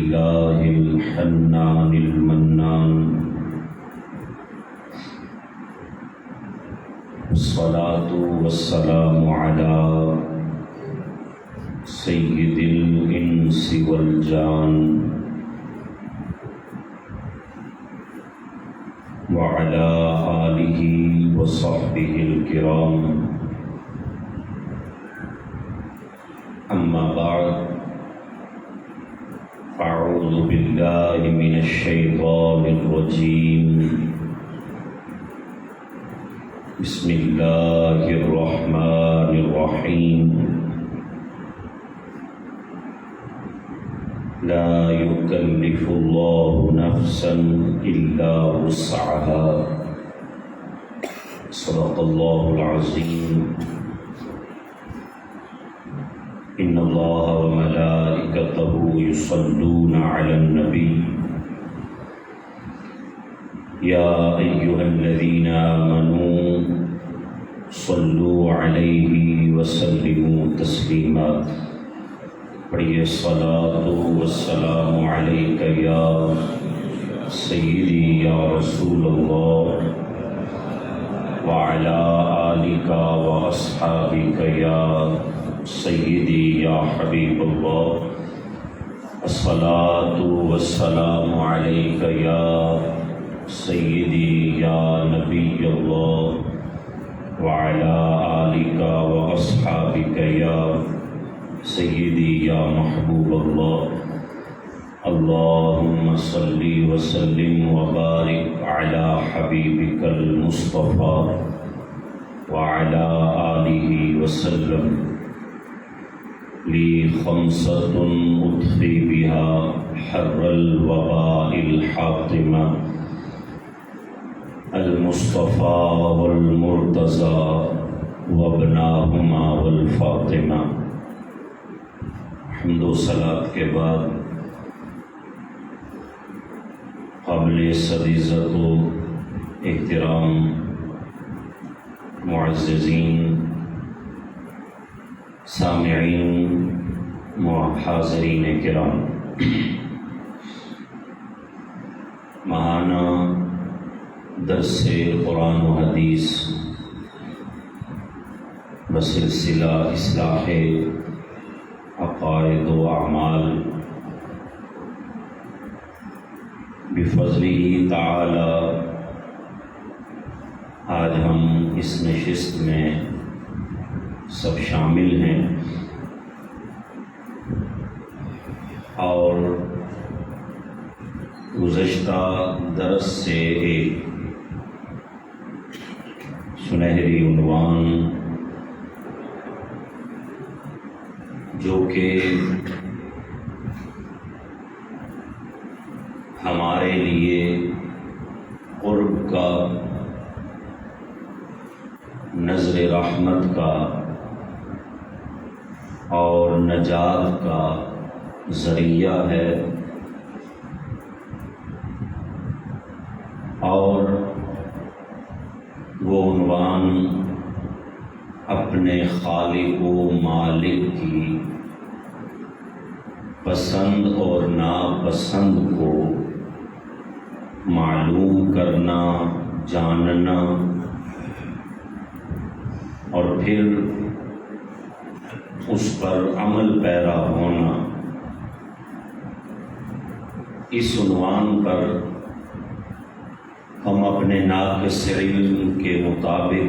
الله الحنان المنان، الصلاة والسلام على سيد الإنس والجان وعلى آله وصحبه الكرام، أما بعد، فأعوذ بالله من الشيطان الرجيم، بسم الله الرحمن الرحيم، لا يكلف الله نفسا إلا وسعها، صدق الله العظيم. إن الله وملائكته يصلون على النبي، يا أيها الذين آمنوا صلوا عليه وسلموا تسليما. پڑھیے الصلاۃ والسلام علیک یا سیدی یا رسول اللہ وعلی آلک واصحابک یا سیدی یا حبیب اللہ. الصلاۃ والسلام علیک یا سیدی یا نبی اللہ وعلی آلک واصحابک یا سیدی یا محبوب اللہ. اللہم صلی وسلم وبارک علی حبیبک المصطفیٰ وعلی آلہ وسلم. لی خمسۃ اطفی بہا حر الوباء الحاطمہ، المصطفیٰ والمرتضیٰ وابناہما والفاطمہ. حمد و صلاۃ کے بعد قابل صد عزت و احترام معززین سامعین حاضرین کرام، ماہانہ درس قرآن و حدیث بسلسلہ اصلاح عقائد و اعمال بفضلہ تعالی آج ہم اس نشست میں سب شامل ہیں، اور گزشتہ درس سے ایک سنہری عنوان جو کہ ہمارے لیے قرب کا، نظر رحمت کا اور نجات کا ذریعہ ہے، اور وہ عنوان اپنے خالق و مالک کی پسند اور ناپسند کو معلوم کرنا، جاننا، اور پھر اس پر عمل پیرا ہونا. اس عنوان پر ہم اپنے ناقص علم کے مطابق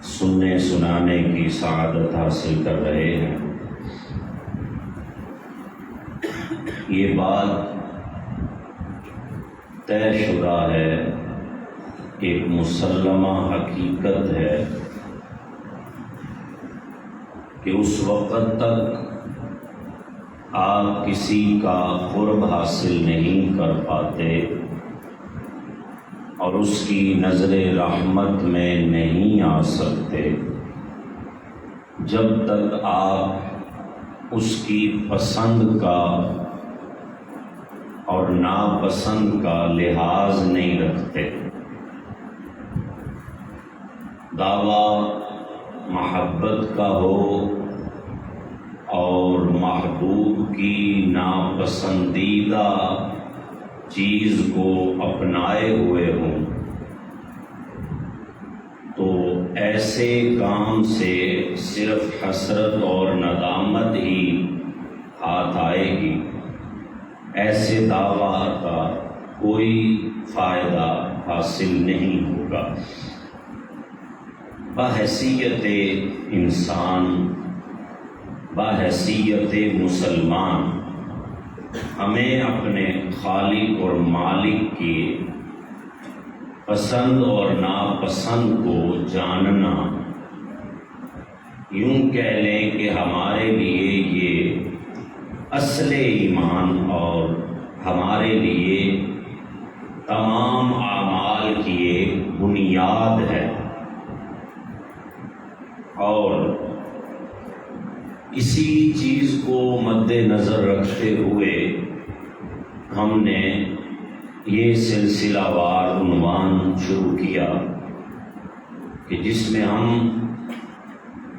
سننے سنانے کی سعادت حاصل کر رہے ہیں. یہ بات طے شدہ ہے، ایک مسلمہ حقیقت ہے کہ اس وقت تک آپ کسی کا قرب حاصل نہیں کر پاتے اور اس کی نظر رحمت میں نہیں آ سکتے جب تک آپ اس کی پسند کا اور ناپسند کا لحاظ نہیں رکھتے. دعویٰ محبت کا ہو اور محبوب کی ناپسندیدہ چیز کو اپنائے ہوئے ہوں تو ایسے کام سے صرف حسرت اور ندامت ہی ہاتھ آئے گی، ایسے دعویٰ کا کوئی فائدہ حاصل نہیں ہوگا۔ بحیثیت انسان، بحیثیت مسلمان، ہمیں اپنے خالق اور مالک کی پسند اور ناپسند کو جاننا، یوں کہہ لیں کہ ہمارے لیے یہ اصل ایمان اور ہمارے لیے تمام اعمال کی ایک بنیاد ہے۔ اور اسی چیز کو مد نظر رکھتے ہوئے ہم نے یہ سلسلہ وار عنوان شروع کیا کہ جس میں ہم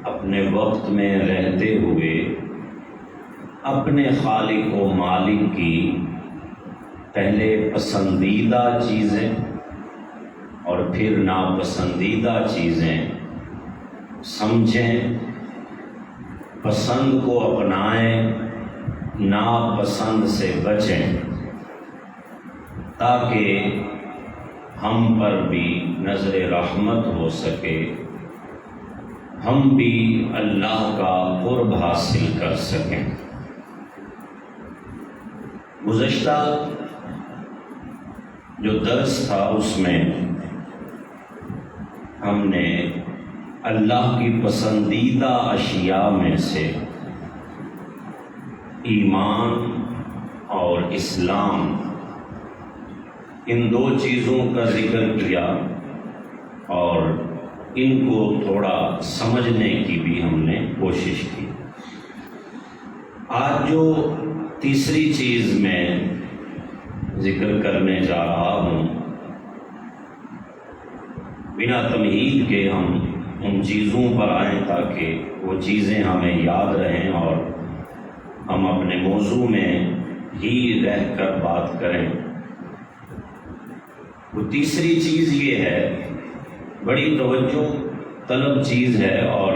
اپنے وقت میں رہتے ہوئے اپنے خالق و مالک کی پہلے پسندیدہ چیزیں اور پھر ناپسندیدہ چیزیں سمجھیں، پسند کو اپنائیں، ناپسند سے بچیں، تاکہ ہم پر بھی نظر رحمت ہو سکے، ہم بھی اللہ کا قرب حاصل کر سکیں۔ گزشتہ جو درس تھا اس میں ہم نے اللہ کی پسندیدہ اشیاء میں سے ایمان اور اسلام، ان دو چیزوں کا ذکر کیا اور ان کو تھوڑا سمجھنے کی بھی ہم نے کوشش کی۔ آج جو تیسری چیز میں ذکر کرنے جا رہا ہوں، بنا تمہید کے ہم ان چیزوں پر آئیں تاکہ وہ چیزیں ہمیں یاد رہیں اور ہم اپنے موضوع میں ہی رہ کر بات کریں۔ وہ تیسری چیز یہ ہے، بڑی توجہ طلب چیز ہے اور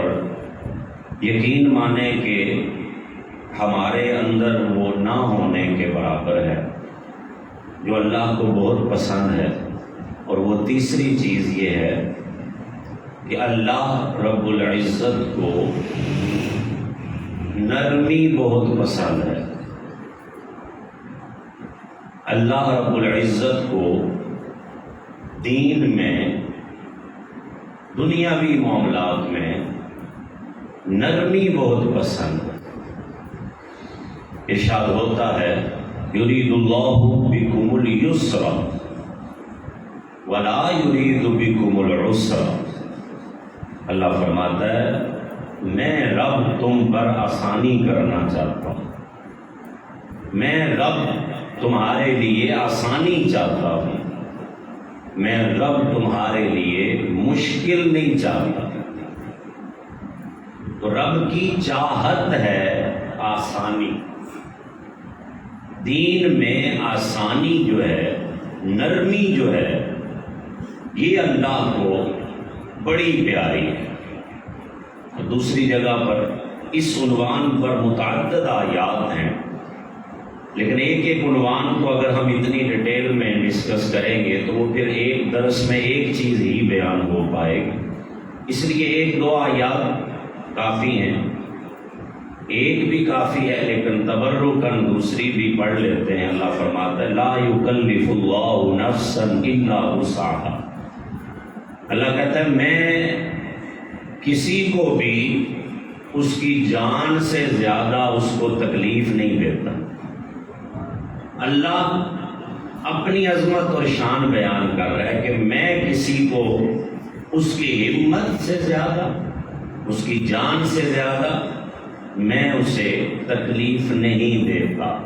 یقین مانے کہ ہمارے اندر وہ نہ ہونے کے برابر ہے، جو اللہ کو بہت پسند ہے۔ اور وہ تیسری چیز یہ ہے کہ اللہ رب العزت کو نرمی بہت پسند ہے۔ اللہ رب العزت کو دین میں، دنیاوی معاملات میں نرمی بہت پسند ہے۔ ارشاد ہوتا ہے یرید اللہ بکم اليسر ولا یرید بکم العسر۔ اللہ فرماتا ہے میں رب تم پر آسانی کرنا چاہتا ہوں، میں رب تمہارے لیے آسانی چاہتا ہوں، میں رب تمہارے لیے مشکل نہیں چاہتا۔ تو رب کی چاہت ہے آسانی، دین میں آسانی جو ہے، نرمی جو ہے، یہ اللہ کو بڑی پیاری ہے۔ دوسری جگہ پر اس عنوان پر متعدد آیات ہیں، لیکن ایک ایک عنوان کو اگر ہم اتنی ڈیٹیل میں ڈسکس کریں گے تو وہ پھر ایک درس میں ایک چیز ہی بیان ہو پائے گی۔ اس لیے ایک دو آیات کافی ہیں، ایک بھی کافی ہے، لیکن تبرکاً دوسری بھی پڑھ لیتے ہیں۔ اللہ فرماتا ہے لا یکلف اللہ نفسا الا وسعها۔ اللہ کہتا ہے میں کسی کو بھی اس کی جان سے زیادہ اس کو تکلیف نہیں دیتا۔ اللہ اپنی عظمت اور شان بیان کر رہا ہے کہ میں کسی کو اس کی ہمت سے زیادہ، اس کی جان سے زیادہ میں اسے تکلیف نہیں دیتا۔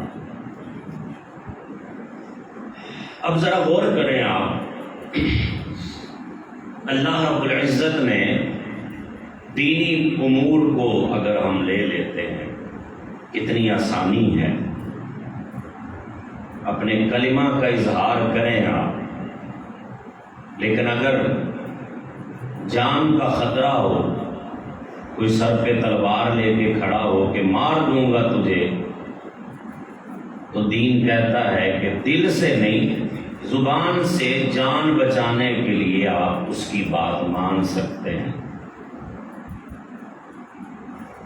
اب ذرا غور کریں آپ، اللہ رب العزت نے دینی امور کو اگر ہم لے لیتے ہیں کتنی آسانی ہے، اپنے کلمہ کا اظہار کریں آپ، لیکن اگر جان کا خطرہ ہو، کوئی سر پہ تلوار لے کے کھڑا ہو کہ مار دوں گا تجھے، تو دین کہتا ہے کہ دل سے نہیں، زبان سے جان بچانے کے لیے آپ اس کی بات مان سکتے ہیں۔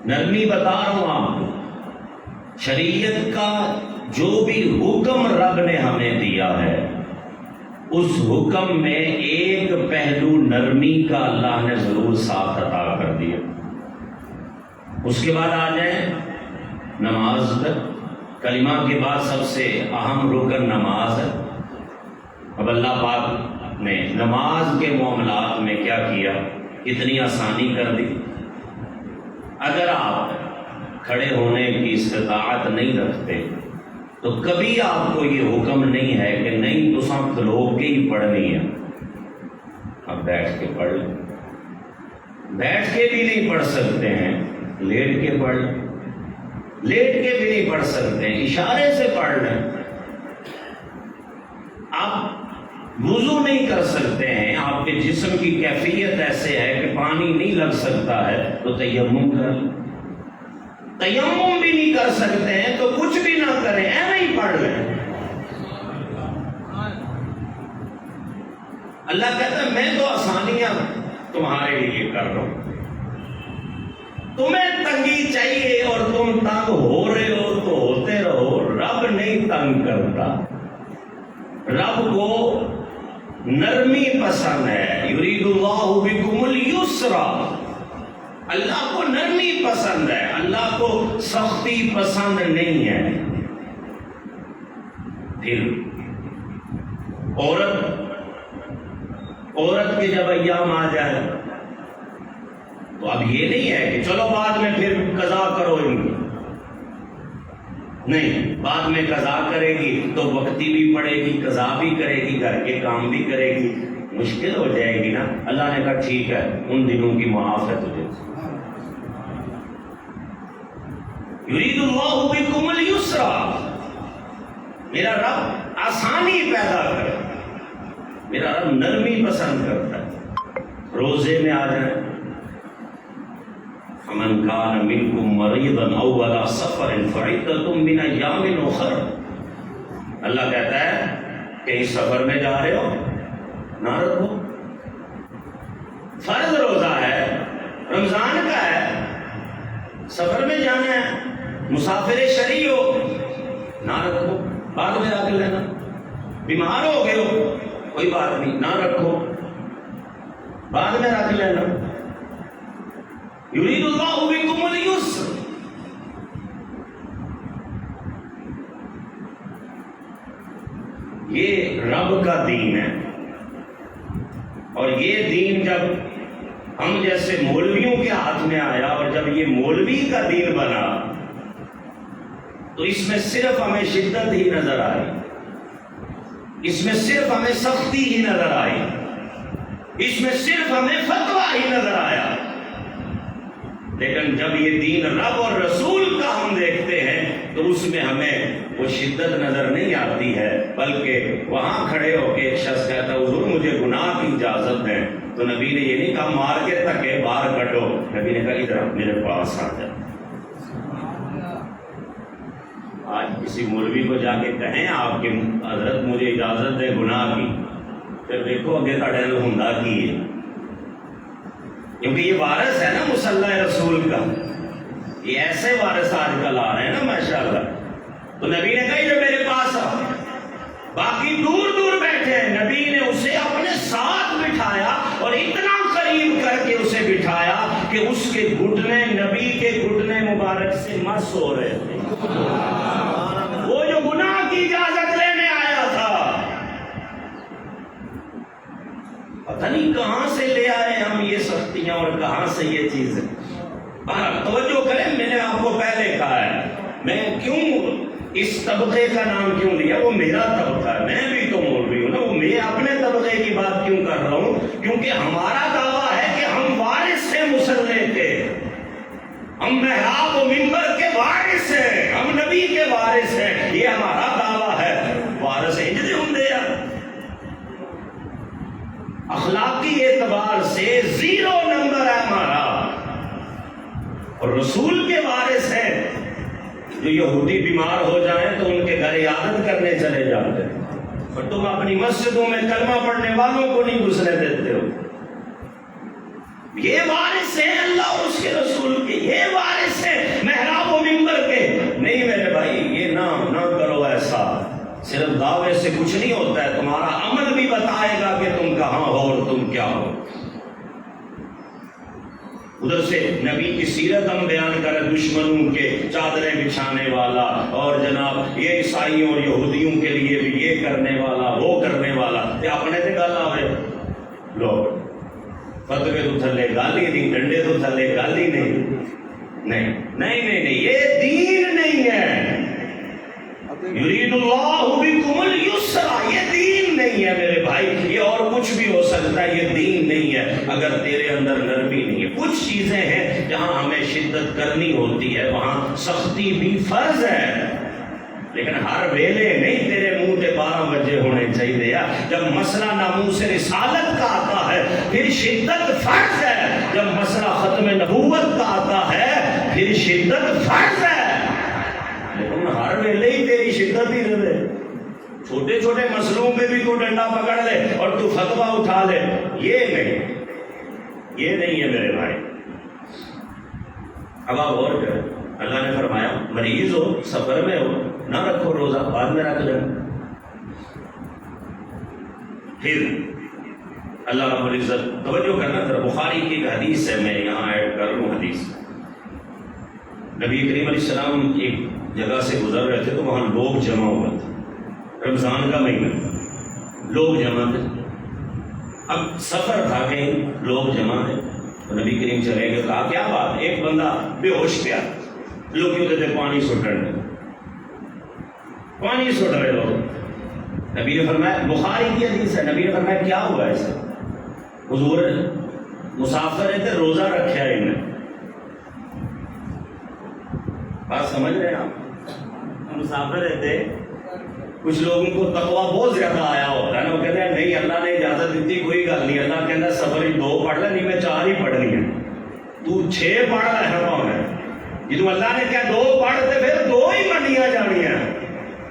نرمی بتا رہا ہوں آپ کو، شریعت کا جو بھی حکم رب نے ہمیں دیا ہے، اس حکم میں ایک پہلو نرمی کا اللہ نے ضرور ساتھ عطا کر دیا۔ اس کے بعد آ جائیں نماز پر، کلمہ کے بعد سب سے اہم رکن نماز ہے۔ اب اللہ پاک نے نماز کے معاملات میں کیا کیا، اتنی آسانی کر دی۔ اگر آپ کھڑے ہونے کی استطاعت نہیں رکھتے تو کبھی آپ کو یہ حکم نہیں ہے کہ نہیں تو سب کھلو کے ہی پڑھنی ہے، اب بیٹھ کے پڑھ لیں۔ بیٹھ کے بھی نہیں پڑھ سکتے ہیں، لیٹ کے پڑھ لیں۔ لیٹ کے بھی نہیں پڑھ سکتے ہیں، اشارے سے پڑھ لیں۔ آپ وضو نہیں کر سکتے ہیں، آپ کے جسم کی کیفیت ایسے ہے کہ پانی نہیں لگ سکتا ہے تو تیمم کر لیں۔ تیمم بھی نہیں کر سکتے ہیں تو کچھ بھی نہ کریں، ایویں ہی پڑھ لیں۔ اللہ کہتا ہے میں تو آسانیاں تمہارے لیے کر رہا ہوں، تمہیں تنگی چاہیے اور تم تنگ ہو رہے ہو تو ہوتے رہو، رب نہیں تنگ کرتا۔ رب کو نرمی پسند ہے، یرید اللہ بکم الیسر، اللہ کو نرمی پسند ہے، اللہ کو سختی پسند نہیں ہے۔ پھر عورت کے جب ایام آ جائے تو اب یہ نہیں ہے کہ چلو بعد میں پھر قضا کرو ان کی، نہیں، بعد میں قضا کرے گی تو وقتی بھی پڑے گی، قضا بھی کرے گی، گھر کے کام بھی کرے گی، مشکل ہو جائے گی نا۔ اللہ نے کہا ٹھیک ہے، ان دنوں کی معاف ہے تجھے۔ یرید اللہ بکم الیسر، میرا رب آسانی پیدا کرے، میرا رب نرمی پسند کرتا ہے۔ روزے میں آ جائیں، فمن کان منکم مریضا او علی سفر فعدۃ من ایام اخر، اللہ کہتا ہے کہیں سفر میں جا رہے ہو نہ رکھو، فرض روزہ ہے، رمضان کا ہے، سفر میں جانا ہے، مسافر شرعی ہو نہ رکھو، بعد میں رکھ لینا، بیمار ہو گئے ہو کوئی بات نہیں، نہ رکھو، بعد میں رکھ لینا۔ یرید اللہ بکم الیسر، یہ رب کا دین ہے، اور یہ دین جب ہم جیسے مولویوں کے ہاتھ میں آیا اور جب یہ مولوی کا دین بنا تو اس میں صرف ہمیں شدت ہی نظر آئی، اس میں صرف ہمیں سختی ہی نظر آئی، اس میں صرف ہمیں فتویٰ ہی نظر آیا۔ لیکن جب یہ دین رب اور رسول کا ہم دیکھتے ہیں تو اس میں ہمیں وہ شدت نظر نہیں آتی ہے، بلکہ وہاں کھڑے ہو کے ایک شخص کہتا ہے حضور مجھے گناہ کی اجازت ہے، تو نبی نے یہ نہیں کہا مار کے تھکے باہر کٹو، نبی نے کہا ادھر میرے پاس آ جائے۔ آج کسی مولوی کو جا کے کہیں آپ کہ حضرت مجھے اجازت دے گناہ کی، پھر دیکھو اگے تھوڑے نال ہوندا کی ہے، کیونکہ یہ وارث ہے نا مصلی رسول کا، یہ ایسے وارث آج کل آ رہے ہیں نا ماشاءاللہ۔ تو نبی نے کہا جو میرے پاس آ، باقی دور دور بیٹھے ہیں، نبی نے اسے اپنے ساتھ بٹھایا اور اتنا قریب کر کے اسے بٹھایا کہ اس کے گھٹنے نبی کے گھٹنے مبارک سے مس ہو رہے تھے۔ وہ جو گناہ کی اجازت لینے آیا تھا، پتہ نہیں کہاں سے لے آئے ہم یہ سختیاں اور کہاں سے یہ چیزیں۔ توجہ کریں، میں نے آپ کو پہلے کہا ہے میں کیوں اس طبقے کا نام کیوں لیا، وہ میرا طبقہ ہے، میں بھی تو مولوی ہوں نا، وہ میں اپنے طبقے کی بات کیوں کر رہا ہوں، کیونکہ ہمارا دعویٰ ہے کہ ہم وارث سے مصلی کے، ہم محراب و منبر کے وارث ہیں، ہم نبی کے وارث ہیں، یہ ہمارا دعویٰ ہے۔ وارث انجدے ہوں دے یا اخلاقی اعتبار سے 0 نمبر ہے ہمارا، اور رسول کے وارث ہیں۔ جو یہودی بیمار ہو جائیں تو ان کے گھر عیادت کرنے چلے جاتے ہیں، اور تم اپنی مسجدوں میں کلمہ پڑھنے والوں کو نہیں گھسنے دیتے ہو۔ یہ وارث ہیں اللہ اور اس کے رسول کے، یہ وارث ہیں محراب و منبر کے۔ نہیں میرے بھائی، یہ نہ کرو ایسا، صرف دعوے سے کچھ نہیں ہوتا ہے، تمہارا عمل بھی بتائے گا کہ تم کہاں ہو اور تم کیا ہو۔ ادھر سے نبی کی سیرت ہم بیان کریں، دشمنوں کے چادریں بچھانے والا، اور جناب یہ عیسائیوں اور یہودیوں کے لیے بھی یہ کرنے والا وہ کرنے والا، یہ اپنے سے گل آئے لوگ فتوے تو تھلے گالی نہیں، ڈنڈے تو تھلے گالی نہیں، یہ دین نہیں ہے۔ یرید اللہ بکم اليسر، یہ دین نہیں ہے میرے بھائی، یہ اور کچھ بھی ہو سکتا ہے، یہ دین نہیں ہے اگر تیرے اندر نرمی نہیں ہے۔ کچھ چیزیں ہیں جہاں ہمیں شدت کرنی ہوتی ہے، وہاں سختی بھی فرض ہے، لیکن ہر ویلے نہیں تیرے منہ کے 12 بجے ہونے چاہیے۔ جب مسئلہ ناموس رسالت کا آتا ہے پھر شدت فرض ہے، جب مسئلہ ختم نبوت کا آتا ہے پھر شدت فرض ہے، لیکن ہر ویلے ہی تیری شدت ہی رہے۔ چھوٹے چھوٹے مسئلوں پہ بھی تو ڈنڈا پکڑ لے اور تو فتویٰ اٹھا لے، یہ نہیں ہے میرے بھائی۔ اب آپ غور کریں، اللہ نے فرمایا مریض ہو، سفر میں ہو، نہ رکھو روزہ، بعد میں رکھ لیں۔ پھر اللہ رب العزت، توجہ کرنا ذرا، بخاری کی ایک حدیث ہے، میں یہاں ایڈ کر لوں حدیث۔ نبی کریم علیہ السلام ایک جگہ سے گزر رہے تھے تو وہاں لوگ جمع ہوئے تھے، رمضان کا مہینہ، لوگ جمع تھے۔ اب سفر تھا، کہیں لوگ جمع تھے تو نبی کریم چلے گئے، کہا کیا بات، ایک بندہ بے ہوش پیا، لوگ کیوں دیتے پانی سٹ رہے لوگ۔ نبی نے فرمایا، بخاری کی حدیث ہے، نبی نے فرمایا کیا ہوا ایسے؟ حضور مسافر تھے، روزہ رکھا انہیں۔ بات سمجھ رہے ہیں آپ؟ مسافر رہتے، کچھ لوگوں کو تقویٰ بہت زیادہ آیا ہوتا ہے نا، وہ کہتے ہیں نہیں اللہ نے اجازت دیتی، کوئی گل نہیں، اللہ کہتا ہے سفر ہی 2 پڑھ لے، نہیں میں 4 ہی پڑھنی ہے، تو 6 پڑھ رہا ہے پاؤں ہے، جدو اللہ نے کہا 2 پڑھتے پھر 2 ہی منیا جانی ہیں۔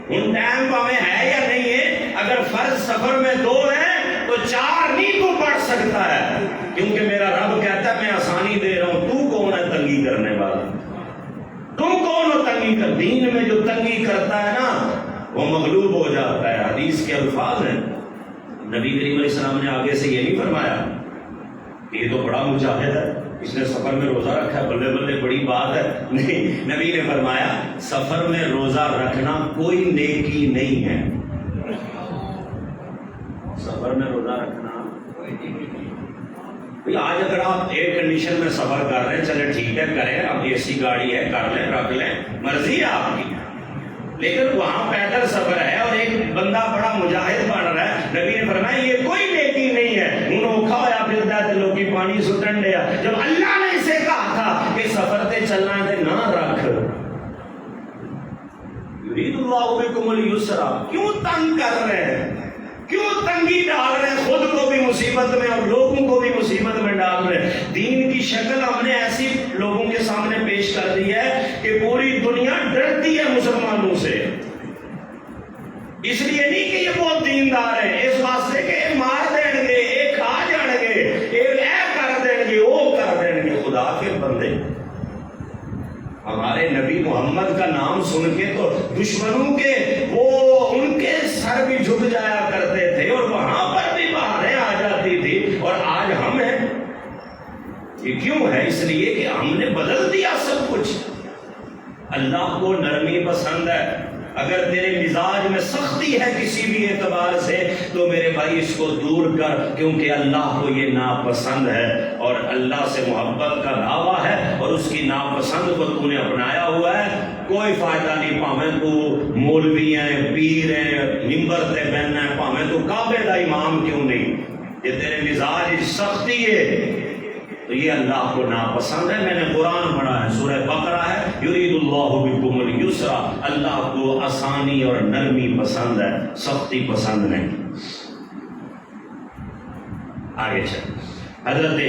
ان ٹائم پاویں ہے یا نہیں ہے، اگر فرض سفر میں 2 ہے تو 4 نہیں تو پڑھ سکتا ہے، کیونکہ میرا رب کہتا ہے میں آسانی دے رہا ہوں، تو کون ہے تنگی کرنے والا؟ تم کون ہو تنگی کر؟ دین میں جو تنگی کرتا ہے نا وہ مغلوب ہو جاتا ہے۔ حدیث کے الفاظ ہیں، نبی کریم علیہ السلام نے آگے سے یہ نہیں فرمایا کہ یہ تو بڑا مجاہد ہے، اس نے سفر میں روزہ رکھا ہے، بلے بلے بڑی بات ہے، نہیں، نبی نے فرمایا سفر میں روزہ رکھنا کوئی نیکی نہیں ہے، سفر میں روزہ رکھنا کوئی نیکی نہیں ہے۔ آج اگر آپ ایئر کنڈیشن میں سفر کر رہے ہیں، چلے ٹھیک ہے کریں، اب اے سی گاڑی ہے کر لیں، رکھ لیں، مرضی ہے آپ کی، لیکن وہاں پیدل سفر ہے اور ایک بندہ بڑا مجاہد بن رہا ہے، نبی نے فرمایا یہ کوئی نیکی نہیں ہے، انہوں اوکھا ہوا پھرتا ہے لوگ پانی سٹن دیا، جب اللہ نے اسے کہا تھا کہ سفر تے چلنا ہے نہ رکھ۔ یرید اللہ بکم اليسر، کیوں تنگ کر رہے ہیں، کیوں تنگی ڈال رہے ہیں، خود کو بھی مصیبت میں اور لوگوں کو بھی مصیبت میں ڈال رہے ہیں۔ دین کی شکل ہم نے ایسی لوگوں کے سامنے پیش کر دی ہے کہ پوری دنیا ڈرتی ہے مسلمانوں سے، اس لیے نہیں کہ یہ بہت دیندار ہیں، اس واسطے کہ یہ مار دیں گے، یہ کھا جان گے، یہ کر دیں گے، وہ کر دیں گے۔ خدا کے بندے، ہمارے نبی محمد کا نام سن کے تو دشمنوں کے وہ ان کے سر بھی جھک جایا کرتے تھے اور وہاں پر بھی بہاریں آ جاتی تھی، اور آج ہم ہیں۔ یہ کیوں ہے؟ اس لیے کہ ہم نے بدل دیا سب کچھ۔ اللہ کو نرمی پسند ہے، اگر تیرے مزاج میں سختی ہے کسی بھی اعتبار سے تو میرے بھائی اس کو دور کر، کیونکہ اللہ کو یہ ناپسند ہے، اور اللہ سے محبت کا دعویٰ ہے اور اس کی ناپسند کو تو نے اپنایا ہوا ہے۔ کوئی فائدہ نہیں، پاویں تو مولوی ہیں، پیر ہیں، منبر تے بہنا ہے، پاویں تو کعبے دا امام کیوں نہیں، یہ تیرے مزاج سختی ہے تو یہ اللہ کو ناپسند ہے. میں نے قرآن پڑھا ہے، سورہ بقرہ ہے، یرید اللہ بکم اليسر، اللہ کو آسانی اور نرمی پسند ہے، سختی پسند نہیں. آگے چل، حضرت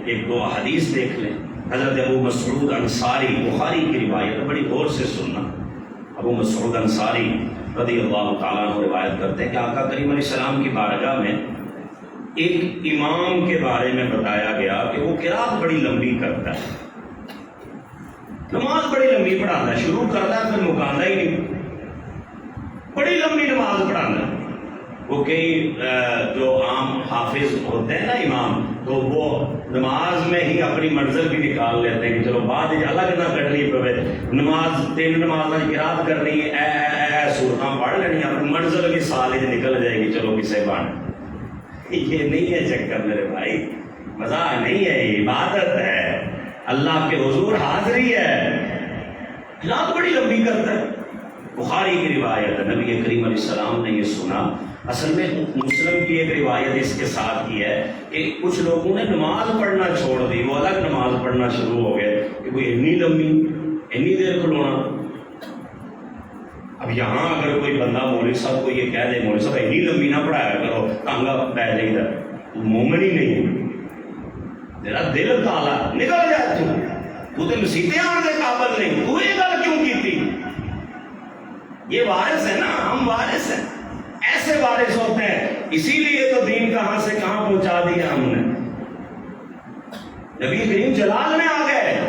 ایک دو حدیث دیکھ لیں. حضرت ابو مسعود انصاری، بخاری کی روایت، بڑی غور سے سننا. ابو مسعود انصاری رضی اللہ تعالیٰ عنہ روایت کرتے ہیں کہ آقا کریم علیہ السلام کی بارگاہ میں ایک امام کے بارے میں بتایا گیا کہ وہ قرات بڑی لمبی کرتا ہے، نماز بڑی لمبی پڑھاتا ہے، شروع کرتا ہے پھر مکانا ہی نہیں، بڑی لمبی نماز پڑھانا ہے. وہ کئی جو عام حافظ ہوتے ہیں نا امام، تو وہ نماز میں ہی اپنی منزل بھی نکال لیتے ہیں کہ چلو بعد الگ نہ کرنی پوے، نماز تین نماز قرات کرنی ہے، اے سورتاں پڑھ لینی، اپنی منزل بھی سال ہی نکل جائے گی، چلو کسے بان. یہ نہیں ہے چکر میرے بھائی، مزاح نہیں ہے، یہ عبادت ہے، اللہ کے حضور حاضری ہے. قرات بڑی لمبی کرتا ہے. بخاری کی روایت ہے، نبی کریم علیہ السلام نے یہ سنا. اصل میں مسلم کی ایک روایت اس کے ساتھ کی ہے کہ کچھ لوگوں نے نماز پڑھنا چھوڑ دی، وہ الگ نماز پڑھنا شروع ہو گئے کہ کوئی اتنی لمبی، اتنی دیر کھلونا. اب یہاں اگر کوئی بندہ مولوی صاحب کو یہ کہہ دے، مولوی صاحب اتنی لمبی نہ پڑھایا کرو، تانگا پہ جائے گا، تو مومن ہی نہیں ہے، تیرا دل کالا، نکل جائے. تو مسیحیں آنے کے قابل نہیں، تو یہ گل کیوں کی تھی؟ یہ وارث ہے نا، ہم وارث ہیں، ایسے وارث ہوتے ہیں. اسی لیے تو دین کہاں سے کہاں پہنچا دیا ہم نے. نبی کریم جلال میں آ گئے،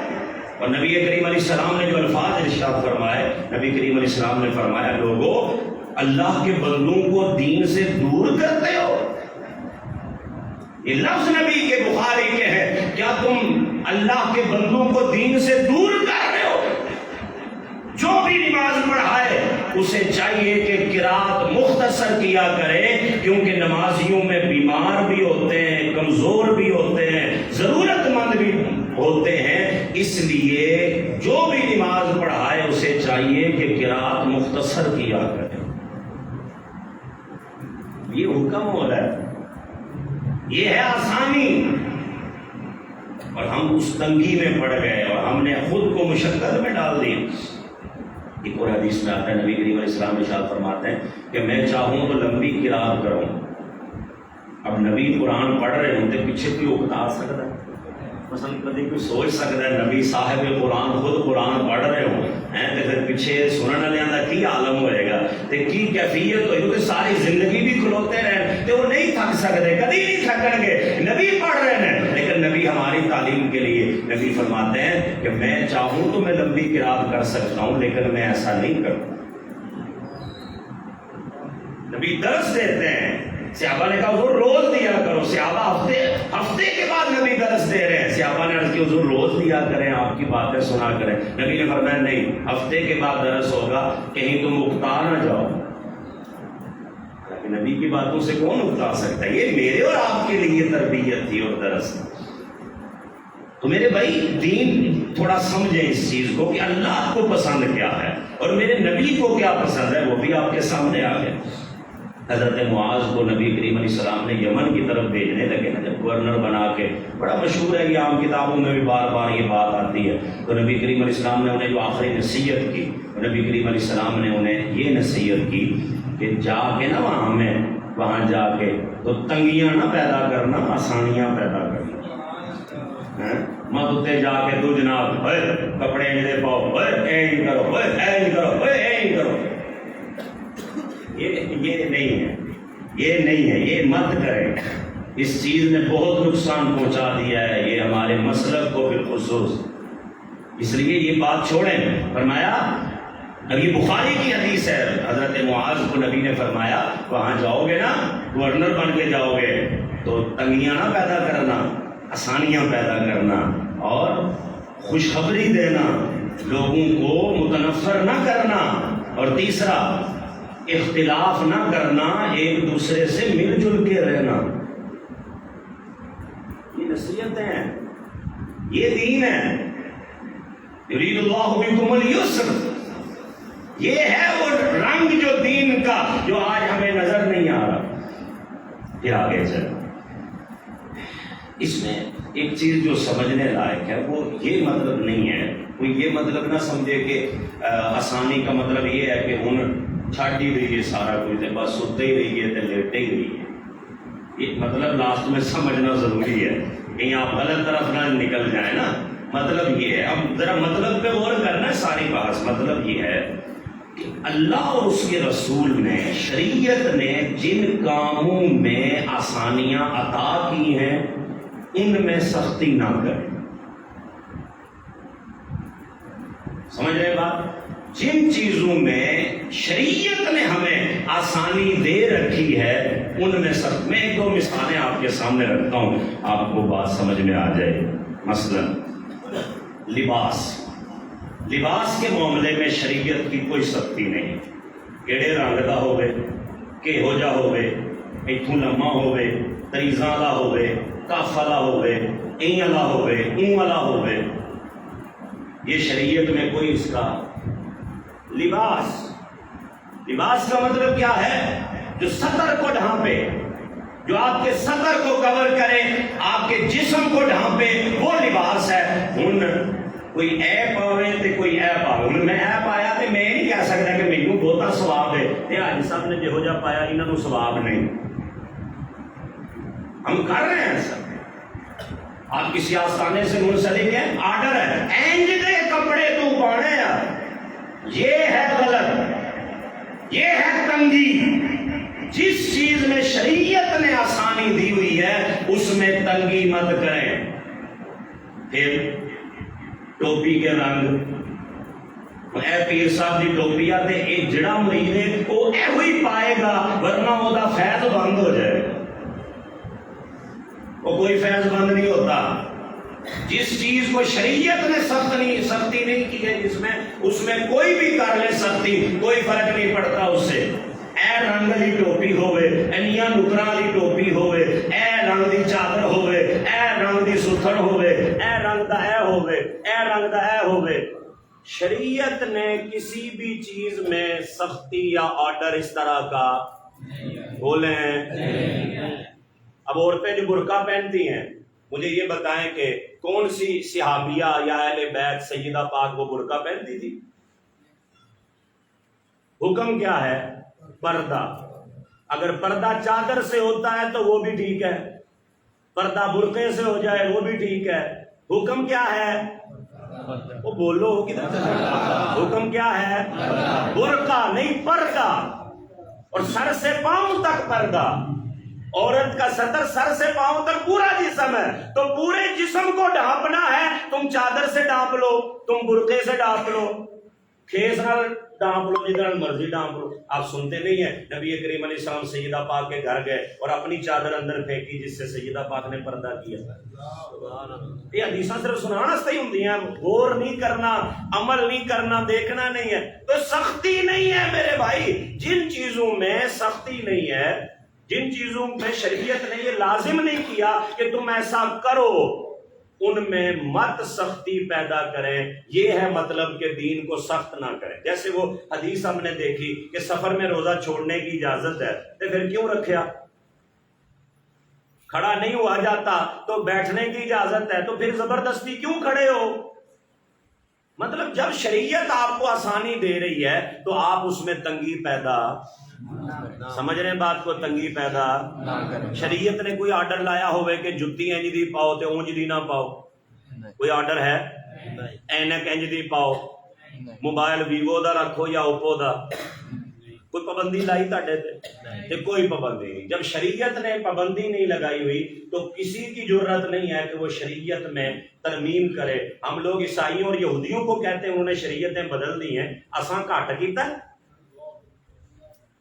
اور نبی کریم علیہ السلام نے جو الفاظ ارشاد فرمائے، نبی کریم علیہ السلام نے فرمایا لوگو اللہ کے بندوں کو دین سے دور کرتے ہو. یہ لفظ نبی کے بخاری کے ہیں، کیا تم اللہ کے بندوں کو دین سے دور کر رہے ہو؟ جو بھی نماز پڑھائے اسے چاہیے کہ قرات مختصر کیا کرے، کیونکہ نمازیوں میں بیمار بھی ہوتے ہیں، کمزور بھی ہوتے ہیں، ضرورت مند بھی ہوتے ہیں. اس لیے جو بھی نماز پڑھائے اسے چاہیے کہ قرات مختصر کیا کرے. یہ حکم ہو رہا ہے، یہ ہے آسانی. اور ہم اس تنگی میں پڑ گئے اور ہم نے خود کو مشقت میں ڈال دی. ایک اور حدیث میں آتا ہے، نبی کریم علیہ السلام ارشاد فرماتے ہیں کہ میں چاہوں تو لمبی قرات کروں. اب نبی قرآن پڑھ رہے ہوں تو پیچھے کوئی اکتا سکتا ہے؟ مثلا کبھی کوئی سوچ سکتا ہے نبی صاحب قرآن خود قرآن پڑھ رہے ہوں تو پھر پیچھے سننے والوں کا کی عالم ہوئے گا، تو کی کیفیت ہوئے گی؟ ساری زندگی بھی کھلوتے رہے تو وہ نہیں تھک سکتے، کبھی نہیں تھکن گے. نبی پڑھ رہے ہیں، لیکن نبی ہماری تعلیم کے لیے نبی فرماتے ہیں کہ میں چاہوں تو میں لمبی قرات کر سکتا ہوں، لیکن میں ایسا نہیں کرتا. نبی درس دیتے ہیں، صحابہ نے کہا حضور روز دیا کرو. صحابہ ہفتے کے بعد نبی درس دے رہے ہیں. صحابہ نے عرض کی حضور روز دیا کریں، آپ کی باتیں سنا کریں. نبی نے فرمایا نہیں، ہفتے کے بعد درس ہوگا، کہیں تم اکتا نہ جاؤ. نبی کی باتوں سے کون اکتا سکتا ہے؟ یہ میرے اور آپ کے لیے تربیت تھی اور درس. تو میرے بھائی دین تھوڑا سمجھیں اس چیز کو کہ اللہ کو پسند کیا ہے اور میرے نبی کو کیا پسند ہے، وہ بھی آپ کے سامنے آ گئے. حضرت معاذ کو نبی کریم علیہ السلام نے یمن کی طرف بھیجنے لگے نا، جب گورنر بنا کے، بڑا مشہور ہے یہ، عام کتابوں میں بھی بار بار یہ بات آتی ہے. تو نبی کریم علیہ السلام نے انہیں جو آخری نصیحت کی، نبی کریم علیہ السلام نے انہیں یہ نصیحت کی کہ جا کے نا وہاں جا کے تو تنگیاں نہ پیدا کرنا، آسانیاں پیدا کرنا. مت اتنے جا کے تو جناب کپڑے دے پاؤ، اینج کرو، اینج کرو، اینج کرو. یہ نہیں ہے، یہ نہیں ہے، یہ مت کریں. اس چیز نے بہت نقصان پہنچا دیا ہے، یہ ہمارے مسلک کو بالخصوص. اس لیے یہ بات چھوڑیں. فرمایا، اب یہ بخاری کی حدیث ہے، حضرت معاذ کو نبی نے فرمایا وہاں جاؤ گے نا، گورنر بن کے جاؤ گے تو تنگیاں نہ پیدا کرنا، آسانیاں پیدا کرنا اور خوشخبری دینا، لوگوں کو متنفر نہ کرنا، اور تیسرا اختلاف نہ کرنا، ایک دوسرے سے مل جل کے رہنا. یہ نصیحتیں ہیں، یہ دین ہے. یرید اللہ بکم اليسر، یہ ہے وہ رنگ جو دین کا جو آج ہمیں نظر نہیں آ رہا. پھر آگے چل، اس میں ایک چیز جو سمجھنے لائق ہے وہ یہ مطلب نہیں ہے، کوئی یہ مطلب نہ سمجھے کہ آسانی کا مطلب یہ ہے کہ ہن چھڈ ہی رہیے سارا کچھ بس ستے ہی رہیے تے لیٹے ہی رہیے. یہ مطلب لاسٹ میں سمجھنا ضروری ہے، کہیں آپ غلط طرف نہ نکل جائیں نا. مطلب یہ ہے، اب ذرا مطلب پہ غور کرنا ہے ساری بحث. مطلب یہ ہے کہ اللہ اور اس کے رسول نے، شریعت نے جن کاموں میں آسانیاں عطا کی ہیں ان میں سختی نہ کریں. سمجھ رہے بات؟ جن چیزوں میں شریعت نے ہمیں آسانی دے رکھی ہے ان میں سخت. میں ایک دو مثالیں آپ کے سامنے رکھتا ہوں، آپ کو بات سمجھ میں آ جائے. مثلا لباس کے معاملے میں شریعت کی کوئی سختی نہیں. کیڑے رنگ دا ہوئے، کہو جا ہوئے، اتوں لما ہوئے، تریزاں والا ہوئے، کف والا ہوئے، این والا ہوئے، اون والا ہوئے، یہ شریعت میں کوئی اس کا. لباس کا مطلب کیا ہے؟ جو سطر کو ڈھانپے، جو آپ کے سطر کو کور کرے، آپ کے جسم کو ڈھانپے، وہ لباس ہے. ہن کوئی ایپ آوے تے کوئی ایپ آوے. ہن میں ایپ آیا تے میں نہیں کہہ سکتا کہ مینوں بہتا ثواب ہے تے حاجی صاحب نے جہو جا پایا انہاں نوں ثواب نہیں. ہم کر رہے ہیں سب. آپ کسی آستانے سے منسلک ہیں، آرڈر ہے اینج دے کپڑے تو پانے ہیں، یہ ہے غلط، یہ ہے تنگی. جس چیز میں شریعت نے آسانی دی ہوئی ہے اس میں تنگی مت کریں. پھر ٹوپی کے رنگ، اے پیر صاحب دی ٹوپی آتے ایک جڑا مرید ہے وہ اے ہوئی پائے گا ورنہ وہ دا فیض بند ہو جائے گا. وہ کوئی فیض بند نہیں ہوتا. جس چیز کو شریعت نے سختی نہیں کی ہے جس میں، اس میں کوئی بھی کر لے سختی، کوئی فرق نہیں پڑتا اس سے. اے رنگ والی ٹوپی ہوئے، اینیاں نکراں والی ٹوپی ہوئے، اے رنگ دی چادر ہوئے، اے رنگ دی ستھن ہوئے، اے رنگ دا اے ہوئے، اے رنگ دا اے ہوئے. شریعت نے کسی بھی چیز میں سختی یا آرڈر اس طرح کا بولیں. اب عورتیں جو برقع پہنتی ہیں، مجھے یہ بتائیں کہ کون سی صحابیہ یا اہل بیت سیدہ پاک وہ برقع پہنتی تھی؟ حکم کیا ہے؟ پردہ. اگر پردہ چادر سے ہوتا ہے تو وہ بھی ٹھیک ہے، پردہ برقعے سے ہو جائے وہ بھی ٹھیک ہے. حکم کیا ہے؟ وہ بولو کدھر؟ حکم کیا ہے؟ برقع نہیں، پردہ. اور سر سے پاؤں تک پردہ. عورت کا سطر سر سے پاؤں تک پورا جسم ہے، تو پورے جسم کو ڈھانپنا ہے. تم چادر سے ڈھانپ لو، تم برقعے سے ڈھانپ لو، کھیس نال ڈھانپ لو، جدھر مرضی ڈھانپ لو. آپ سنتے نہیں ہیں نبی کریم علیہ السلام سیدہ پاک کے گھر گئے اور اپنی چادر اندر پھینکی جس سے سیدہ پاک نے پردہ کیا. یہ حدیثاں صرف سنانا واسطے ہی ہوندی ہیں، غور نہیں کرنا، عمل نہیں کرنا، دیکھنا نہیں ہے. تو سختی نہیں ہے میرے بھائی. جن چیزوں میں سختی نہیں ہے، جن چیزوں میں شریعت نے یہ لازم نہیں کیا کہ تم ایسا کرو، ان میں مت سختی پیدا کریں. یہ ہے مطلب کہ دین کو سخت نہ کریں. جیسے وہ حدیث ہم نے دیکھی کہ سفر میں روزہ چھوڑنے کی اجازت ہے، تو پھر کیوں رکھیا؟ کھڑا نہیں ہوا جاتا تو بیٹھنے کی اجازت ہے، تو پھر زبردستی کیوں کھڑے ہو؟ مطلب جب شریعت آپ کو آسانی دے رہی ہے تو آپ اس میں تنگی پیدا، سمجھ رہے ہیں بات کو، تنگی پیدا. شریعت نے کوئی آرڈر لایا ہوئے کہ جتی انج دی پاؤ تے اونج دی نہ پاؤ؟ کوئی آرڈر ہے؟ اینک انج دی پاؤ، موبائل ویوو دا رکھو یا اوپو دا، کوئی پابندی لائی تاڈے تے؟ کوئی پابندی نہیں. جب شریعت نے پابندی نہیں لگائی ہوئی تو کسی کی جرات نہیں ہے کہ وہ شریعت میں ترمیم کرے. ہم لوگ عیسائیوں اور یہودیوں کو کہتے ہیں انہوں نے شریعتیں بدل دی ہیں، اساں گھٹ کیتا ہے.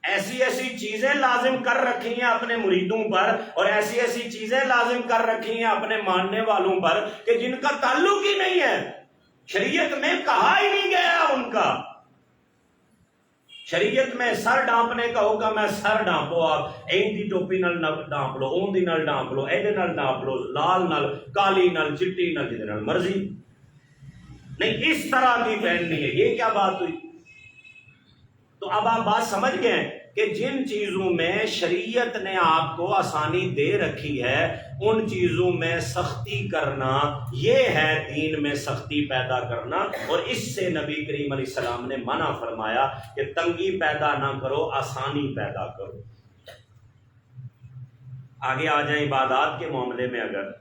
ایسی ایسی چیزیں لازم کر رکھی ہیں اپنے مریدوں پر، اور ایسی ایسی چیزیں لازم کر رکھی ہیں اپنے ماننے والوں پر کہ جن کا تعلق ہی نہیں ہے، شریعت میں کہا ہی نہیں گیا ان کا. شریعت میں سر ڈانپنے کا حکم ہے، سر ڈانپو. آپ این دی ٹوپی نال ڈانپ لو، اون دی نال ڈانپ لو، ایدے نال ڈانپ لو، لال نال، کالی نال، چٹی نال، جدے نال مرضی. نہیں اس طرح کی پہننی ہے. یہ کیا بات ہوئی؟ تو اب آپ بات سمجھ گئے کہ جن چیزوں میں شریعت نے آپ کو آسانی دے رکھی ہے ان چیزوں میں سختی کرنا، یہ ہے دین میں سختی پیدا کرنا، اور اس سے نبی کریم علیہ السلام نے منع فرمایا کہ تنگی پیدا نہ کرو، آسانی پیدا کرو۔ آگے آ جائیں عبادات کے معاملے میں، اگر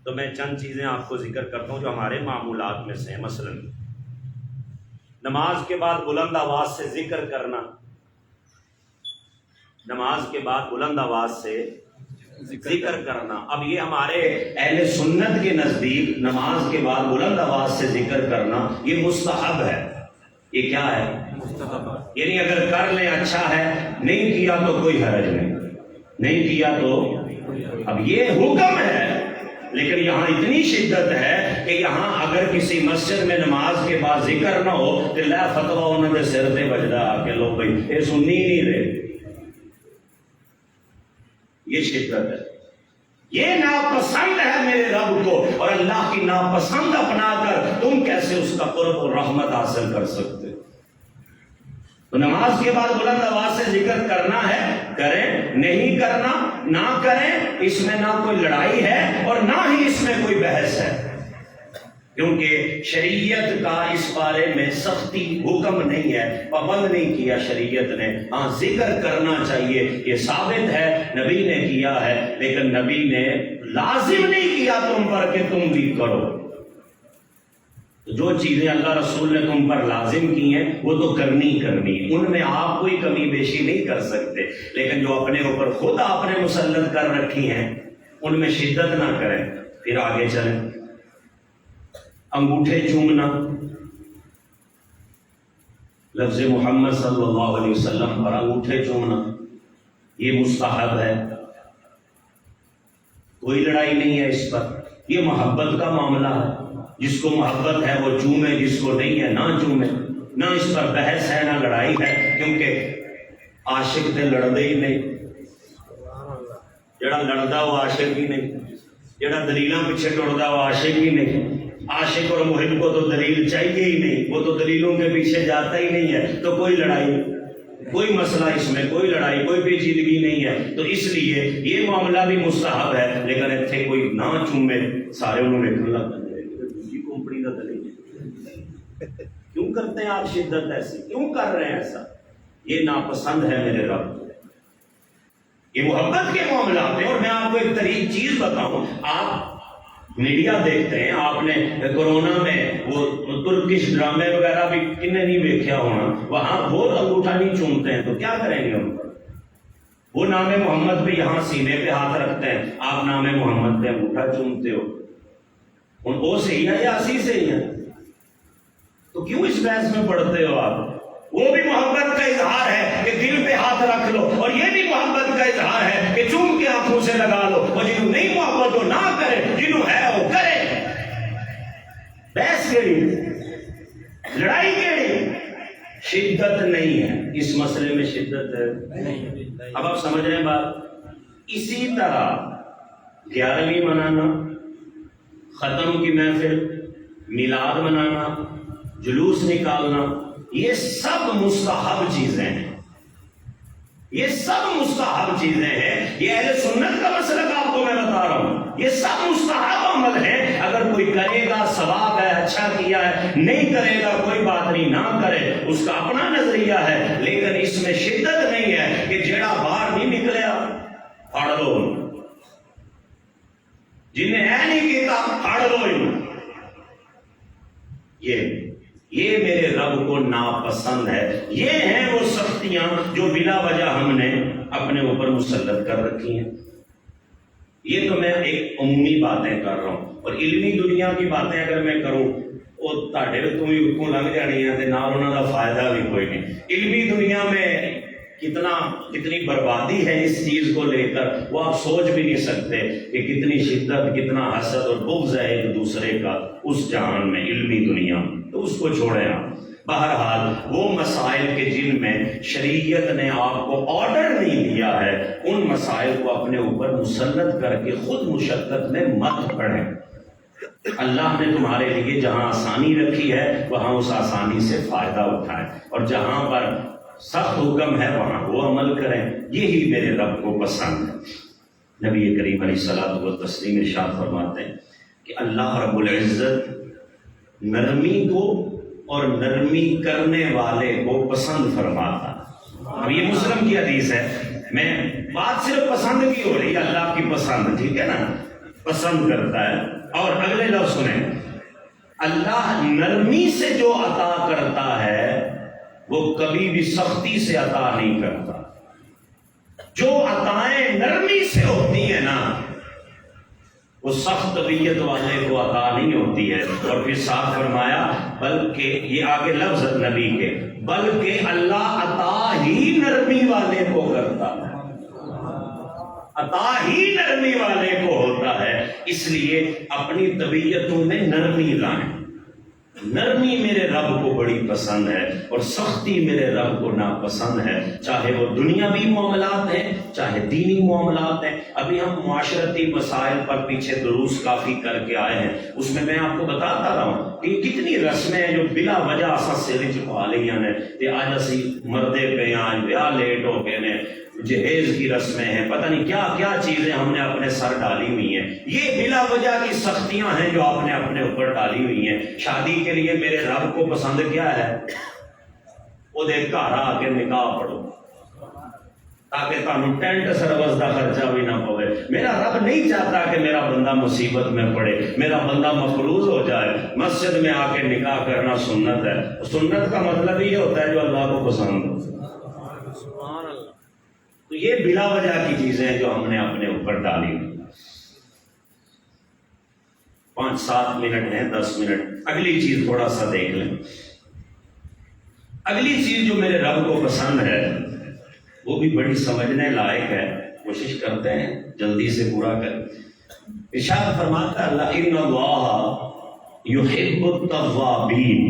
تو میں چند چیزیں آپ کو ذکر کرتا ہوں جو ہمارے معمولات میں سے ہیں۔ مثلا نماز کے بعد بلند آواز سے ذکر کرنا، نماز کے بعد بلند آواز سے ذکر کرنا۔ اب یہ ہمارے اہل سنت کے نزدیک نماز کے بعد بلند آواز سے ذکر کرنا یہ مستحب ہے۔ یہ کیا ہے؟ مستحب۔ یعنی اگر کر لیں اچھا ہے، نہیں کیا تو کوئی حرج نہیں کیا تو اب یہ حکم ہے، لیکن یہاں اتنی شدت ہے کہ یہاں اگر کسی مسجد میں نماز کے بعد ذکر نہ ہو تو لا فتویٰ انہوں نے سر تے بجدا کہ لو بھائی یہ سننی ہی نہیں رہے۔ یہ شدت ہے، یہ ناپسند ہے میرے رب کو، اور اللہ کی ناپسند اپنا کر تم کیسے اس کا قرب اور رحمت حاصل کر سکتے؟ تو نماز کے بعد بلند آواز سے ذکر کرنا ہے، کریں، نہیں کرنا نہ کریں، اس میں نہ کوئی لڑائی ہے اور نہ ہی اس میں کوئی بحث ہے، کیونکہ شریعت کا اس بارے میں سختی حکم نہیں ہے، پابند نہیں کیا شریعت نے۔ ہاں ذکر کرنا چاہیے، یہ ثابت ہے نبی نے کیا ہے، لیکن نبی نے لازم نہیں کیا تم پر کہ تم بھی کرو۔ جو چیزیں اللہ رسول نے تم پر لازم کی ہیں وہ تو کرنی ہے، ان میں آپ کوئی کمی بیشی نہیں کر سکتے، لیکن جو اپنے اوپر خود آپ نے مسلط کر رکھی ہیں ان میں شدت نہ کریں۔ پھر آگے چلیں، انگوٹھے چومنا، لفظ محمد صلی اللہ علیہ وسلم پر انگوٹھے چومنا یہ مستحب ہے، کوئی لڑائی نہیں ہے اس پر، یہ محبت کا معاملہ ہے، جس کو محبت ہے وہ چومے، جس کو نہیں ہے نہ چومے، نہ اس پر بحث ہے نہ لڑائی ہے، کیونکہ عاشق تے لڑدے ہی نہیں، جڑا لڑدا وہ عاشق ہی نہیں، جڑا دلیلاں پیچھے ٹردا وہ عاشق ہی نہیں۔ عاشق اور محب کو تو دلیل چاہیے ہی نہیں، وہ تو دلیلوں کے پیچھے جاتا ہی نہیں ہے، تو کوئی لڑائی، کوئی مسئلہ اس میں، کوئی لڑائی، کوئی پیچیدگی نہیں ہے۔ تو اس لیے یہ معاملہ بھی مستحب ہے، لیکن اتنے کوئی نہ چومے، سارے انہوں نے کھلا کر دوسری کمپنی کا دلیل کیوں کرتے ہیں آپ؟ شدت ایسی کیوں کر رہے ہیں ایسا؟ یہ ناپسند ہے میرے رب، یہ محبت کے معاملات ہیں۔ اور میں آپ کو ایک طریق چیز بتاؤں، آپ میڈیا دیکھتے ہیں، آپ نے کورونا میں وہ ترکش ڈرامے وغیرہ بھی کنہیں نہیں دیکھا ہونا، وہاں وہ انگوٹھا نہیں چومتے ہیں، تو کیا کریں گے ہم؟ وہ نام محمد پہ یہاں سینے پہ ہاتھ رکھتے ہیں، آپ نام محمد پہ انگوٹھا چومتے ہو، ان او سے ہی ہے یا اسی سے ہی ہے؟ تو کیوں اس بحث میں پڑھتے ہو آپ؟ وہ بھی محبت کا اظہار ہے کہ دل پہ ہاتھ رکھ لو، اور یہ بھی محبت کا اظہار ہے کہ چوم کے آنکھوں سے لگا لو، اور جنہوں نہیں محبت ہو نہ کرے، جنہوں ہے وہ کرے۔ بحث کیڑی، لڑائی کیڑی؟ شدت نہیں ہے اس مسئلے میں، شدت ہے۔ اب آپ سمجھ رہے ہیں بات؟ اسی طرح 11ویں منانا، ختم کی محفل، میلاد منانا، جلوس نکالنا، یہ سب مستحب چیزیں ہیں، یہ سب مستحب چیزیں ہیں۔ یہ اہل سنت کا مسئلہ آپ کو میں بتا رہا ہوں، یہ سب مستحب عمل ہے۔ اگر کوئی کرے گا ثواب ہے، اچھا کیا ہے، نہیں کرے گا کوئی بات نہیں، نہ کرے، اس کا اپنا نظریہ ہے، لیکن اس میں شدت نہیں ہے کہ جیڑا باہر نہیں نکلیا پھڑ لو، جنہیں ہے نہیں کیتا پھڑ لو۔ یہ میرے رب کو ناپسند ہے۔ یہ ہیں وہ سختیاں جو بلا وجہ ہم نے اپنے اوپر مسلط کر رکھی ہیں۔ یہ تو میں ایک عمومی باتیں کر رہا ہوں، اور علمی دنیا کی باتیں اگر میں کروں وہ تاڑے تو بھی اتوں لنگ جانی ہے، نہ انہوں کا فائدہ بھی کوئی نہیں۔ علمی دنیا میں کتنی بربادی ہے اس چیز کو لے کر، وہ آپ سوچ بھی نہیں سکتے کہ کتنی شدت، کتنا حسد اور بغض ہے ایک دوسرے کا اس جہان میں، علمی دنیا میں۔ تو اس کو چھوڑیں آپ۔ بہرحال وہ مسائل کے جن میں شریعت نے آپ کو آرڈر نہیں دیا ہے، ان مسائل کو اپنے اوپر مسلط کر کے خود مشقت میں مت پڑیں۔ اللہ نے تمہارے لیے جہاں آسانی رکھی ہے وہاں اس آسانی سے فائدہ اٹھائیں، اور جہاں پر سخت حکم ہے وہاں وہ عمل کریں، یہی میرے رب کو پسند ہے۔ نبی کریم علیہ الصلوۃ والتسلیم ارشاد فرماتے ہیں کہ اللہ رب العزت نرمی کو اور نرمی کرنے والے کو پسند فرماتا۔ اب یہ مسلم کی حدیث ہے، میں بات صرف پسند کی ہو رہی ہے، اللہ کی پسند، ٹھیک ہے نا، پسند کرتا ہے۔ اور اگلے لفظ سنیں، اللہ نرمی سے جو عطا کرتا ہے وہ کبھی بھی سختی سے عطا نہیں کرتا۔ جو عطائیں نرمی سے ہوتی ہیں نا وہ سخت طبیعت والے کو عطا نہیں ہوتی ہے۔ اور پھر صاف فرمایا بلکہ یہ آگے لفظ نبی کے، بلکہ اللہ عطا ہی نرمی والے کو کرتا ہے، عطا ہی نرمی والے کو ہوتا ہے۔ اس لیے اپنی طبیعتوں میں نرمی لائیں۔ نرمی میرے رب کو بڑی پسند ہے اور سختی میرے رب کو ناپسند ہے، چاہے وہ دنیاوی معاملات ہیں چاہے دینی معاملات ہیں۔ ابھی ہم معاشرتی مسائل پر پیچھے دروس کافی کر کے آئے ہیں، اس میں آپ کو بتاتا رہا ہوں کہ کتنی رسمیں ہیں جو بلا وجہ سر چپا لی ہیں کہ آج اسی مردے پہ آج بیاہ لیٹ ہو گئے نے، جہیز کی رسمیں ہیں، پتہ نہیں کیا کیا چیزیں ہم نے اپنے سر ڈالی ہوئی ہیں۔ یہ بلا وجہ کی سختیاں ہیں جو آپ نے اپنے اوپر ڈالی ہوئی ہیں۔ شادی کے لیے میرے رب کو پسند کیا ہے؟ وہ دیکھ گھر آ کے نکاح پڑھو تاکہ تمہیں ٹینٹ سروس کا خرچہ بھی نہ پوے۔ میرا رب نہیں چاہتا کہ میرا بندہ مصیبت میں پڑے، میرا بندہ مفروض ہو جائے۔ مسجد میں آ کے نکاح کرنا سنت ہے، سنت کا مطلب یہ ہوتا ہے جو اللہ کو پسند ہو۔ تو یہ بلا وجہ کی چیزیں جو ہم نے اپنے اوپر ڈالی۔ 5-7 منٹ ہیں، 10 منٹ، اگلی چیز تھوڑا سا دیکھ لیں۔ اگلی چیز جو میرے رب کو پسند ہے وہ بھی بڑی سمجھنے لائق ہے، کوشش کرتے ہیں جلدی سے پورا کریں۔ ارشاد فرماتا ہے اللہ ان اللہ یحب التوابین،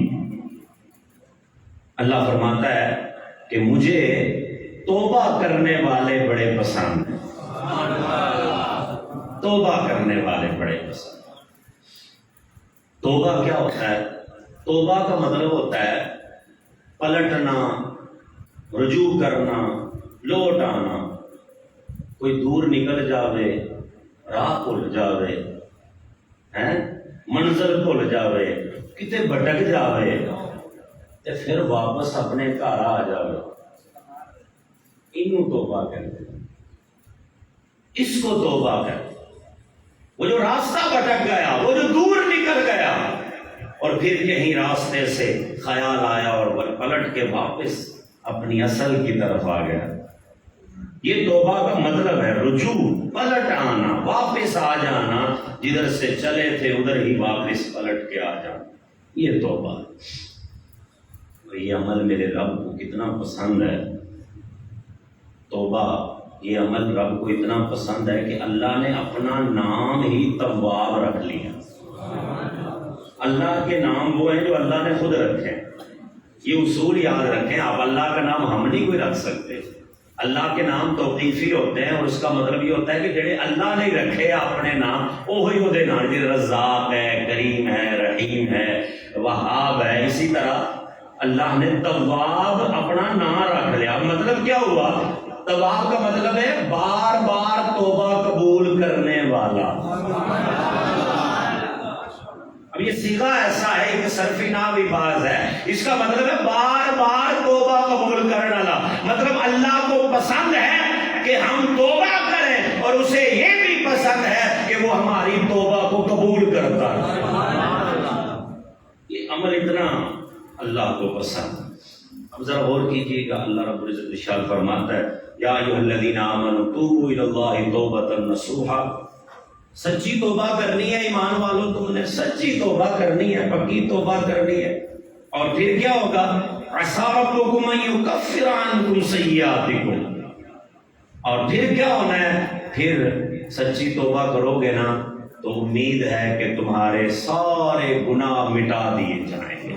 اللہ فرماتا ہے کہ مجھے توبہ کرنے والے بڑے پسند ہیں، توبہ کرنے والے بڑے پسند۔ توبہ کیا ہوتا ہے؟ توبہ کا مطلب ہوتا ہے پلٹنا، رجوع کرنا، لوٹ آنا۔ کوئی دور نکل جاوے، راہ بھول جاوے، منزل بھول جاوے، کتے بھٹک جاوے تے پھر واپس اپنے گھر آ جاوے، انہوں توبہ کہتے ہیں، اس کو توبہ کہتے ہیں۔ وہ جو راستہ بھٹک گیا، وہ جو دور نکل گیا اور پھر کہیں راستے سے خیال آیا اور وہ پلٹ کے واپس اپنی اصل کی طرف آ گیا، یہ توبہ کا مطلب ہے رجوع، پلٹ آنا، واپس آ جانا، جدھر سے چلے تھے ادھر ہی واپس پلٹ کے آ جانا، یہ توبہ ہے۔ یہ عمل میرے رب کو کتنا پسند ہے، توبہ یہ عمل رب کو اتنا پسند ہے کہ اللہ نے اپنا نام ہی تواب رکھ لیا۔ اللہ کے نام وہ ہیں جو اللہ نے خود رکھے، یہ اصول یاد رکھیں آپ، اللہ کا نام ہم نہیں کوئی رکھ سکتے۔ اللہ کے نام توقیفی ہوتے ہیں اور اس کا مطلب یہ ہوتا ہے کہ جڑے اللہ نے رکھے اپنے نام وہی وہ نام، جیسے رزاق ہے، کریم ہے، رحیم ہے، وہاب ہے، اسی طرح اللہ نے تواب اپنا نام رکھ لیا۔ مطلب کیا ہوا؟ تواب کا مطلب ہے بار بار توبہ قبول کرنے والا۔ اب یہ صیغہ ایسا ہے کہ صرفی نحوی باز ہے، اس کا مطلب ہے بار بار توبہ قبول کرنے والا۔ مطلب اللہ کو پسند ہے کہ ہم توبہ کریں اور اسے یہ بھی پسند ہے کہ وہ ہماری توبہ کو قبول کرتا ہے۔ یہ عمل اتنا اللہ کو پسند ہے۔ اب ذرا غور کیجیے گا، اللہ رب العزت ارشاد فرماتا ہے یا ایھا الذین آمنوا توبوا الی اللہ توبۃ نصوحا، سچی توبہ کرنی ہے ایمان والوں، تم نے سچی توبہ کرنی ہے، پکی توبہ کرنی ہے۔ اور پھر کیا ہوگا؟ عسیٰ ربکم ان یکفر عنکم سیئاتکم، اور پھر کیا ہونا ہے؟ پھر سچی توبہ کرو گے نا تو امید ہے کہ تمہارے سارے گناہ مٹا دیے جائیں گے۔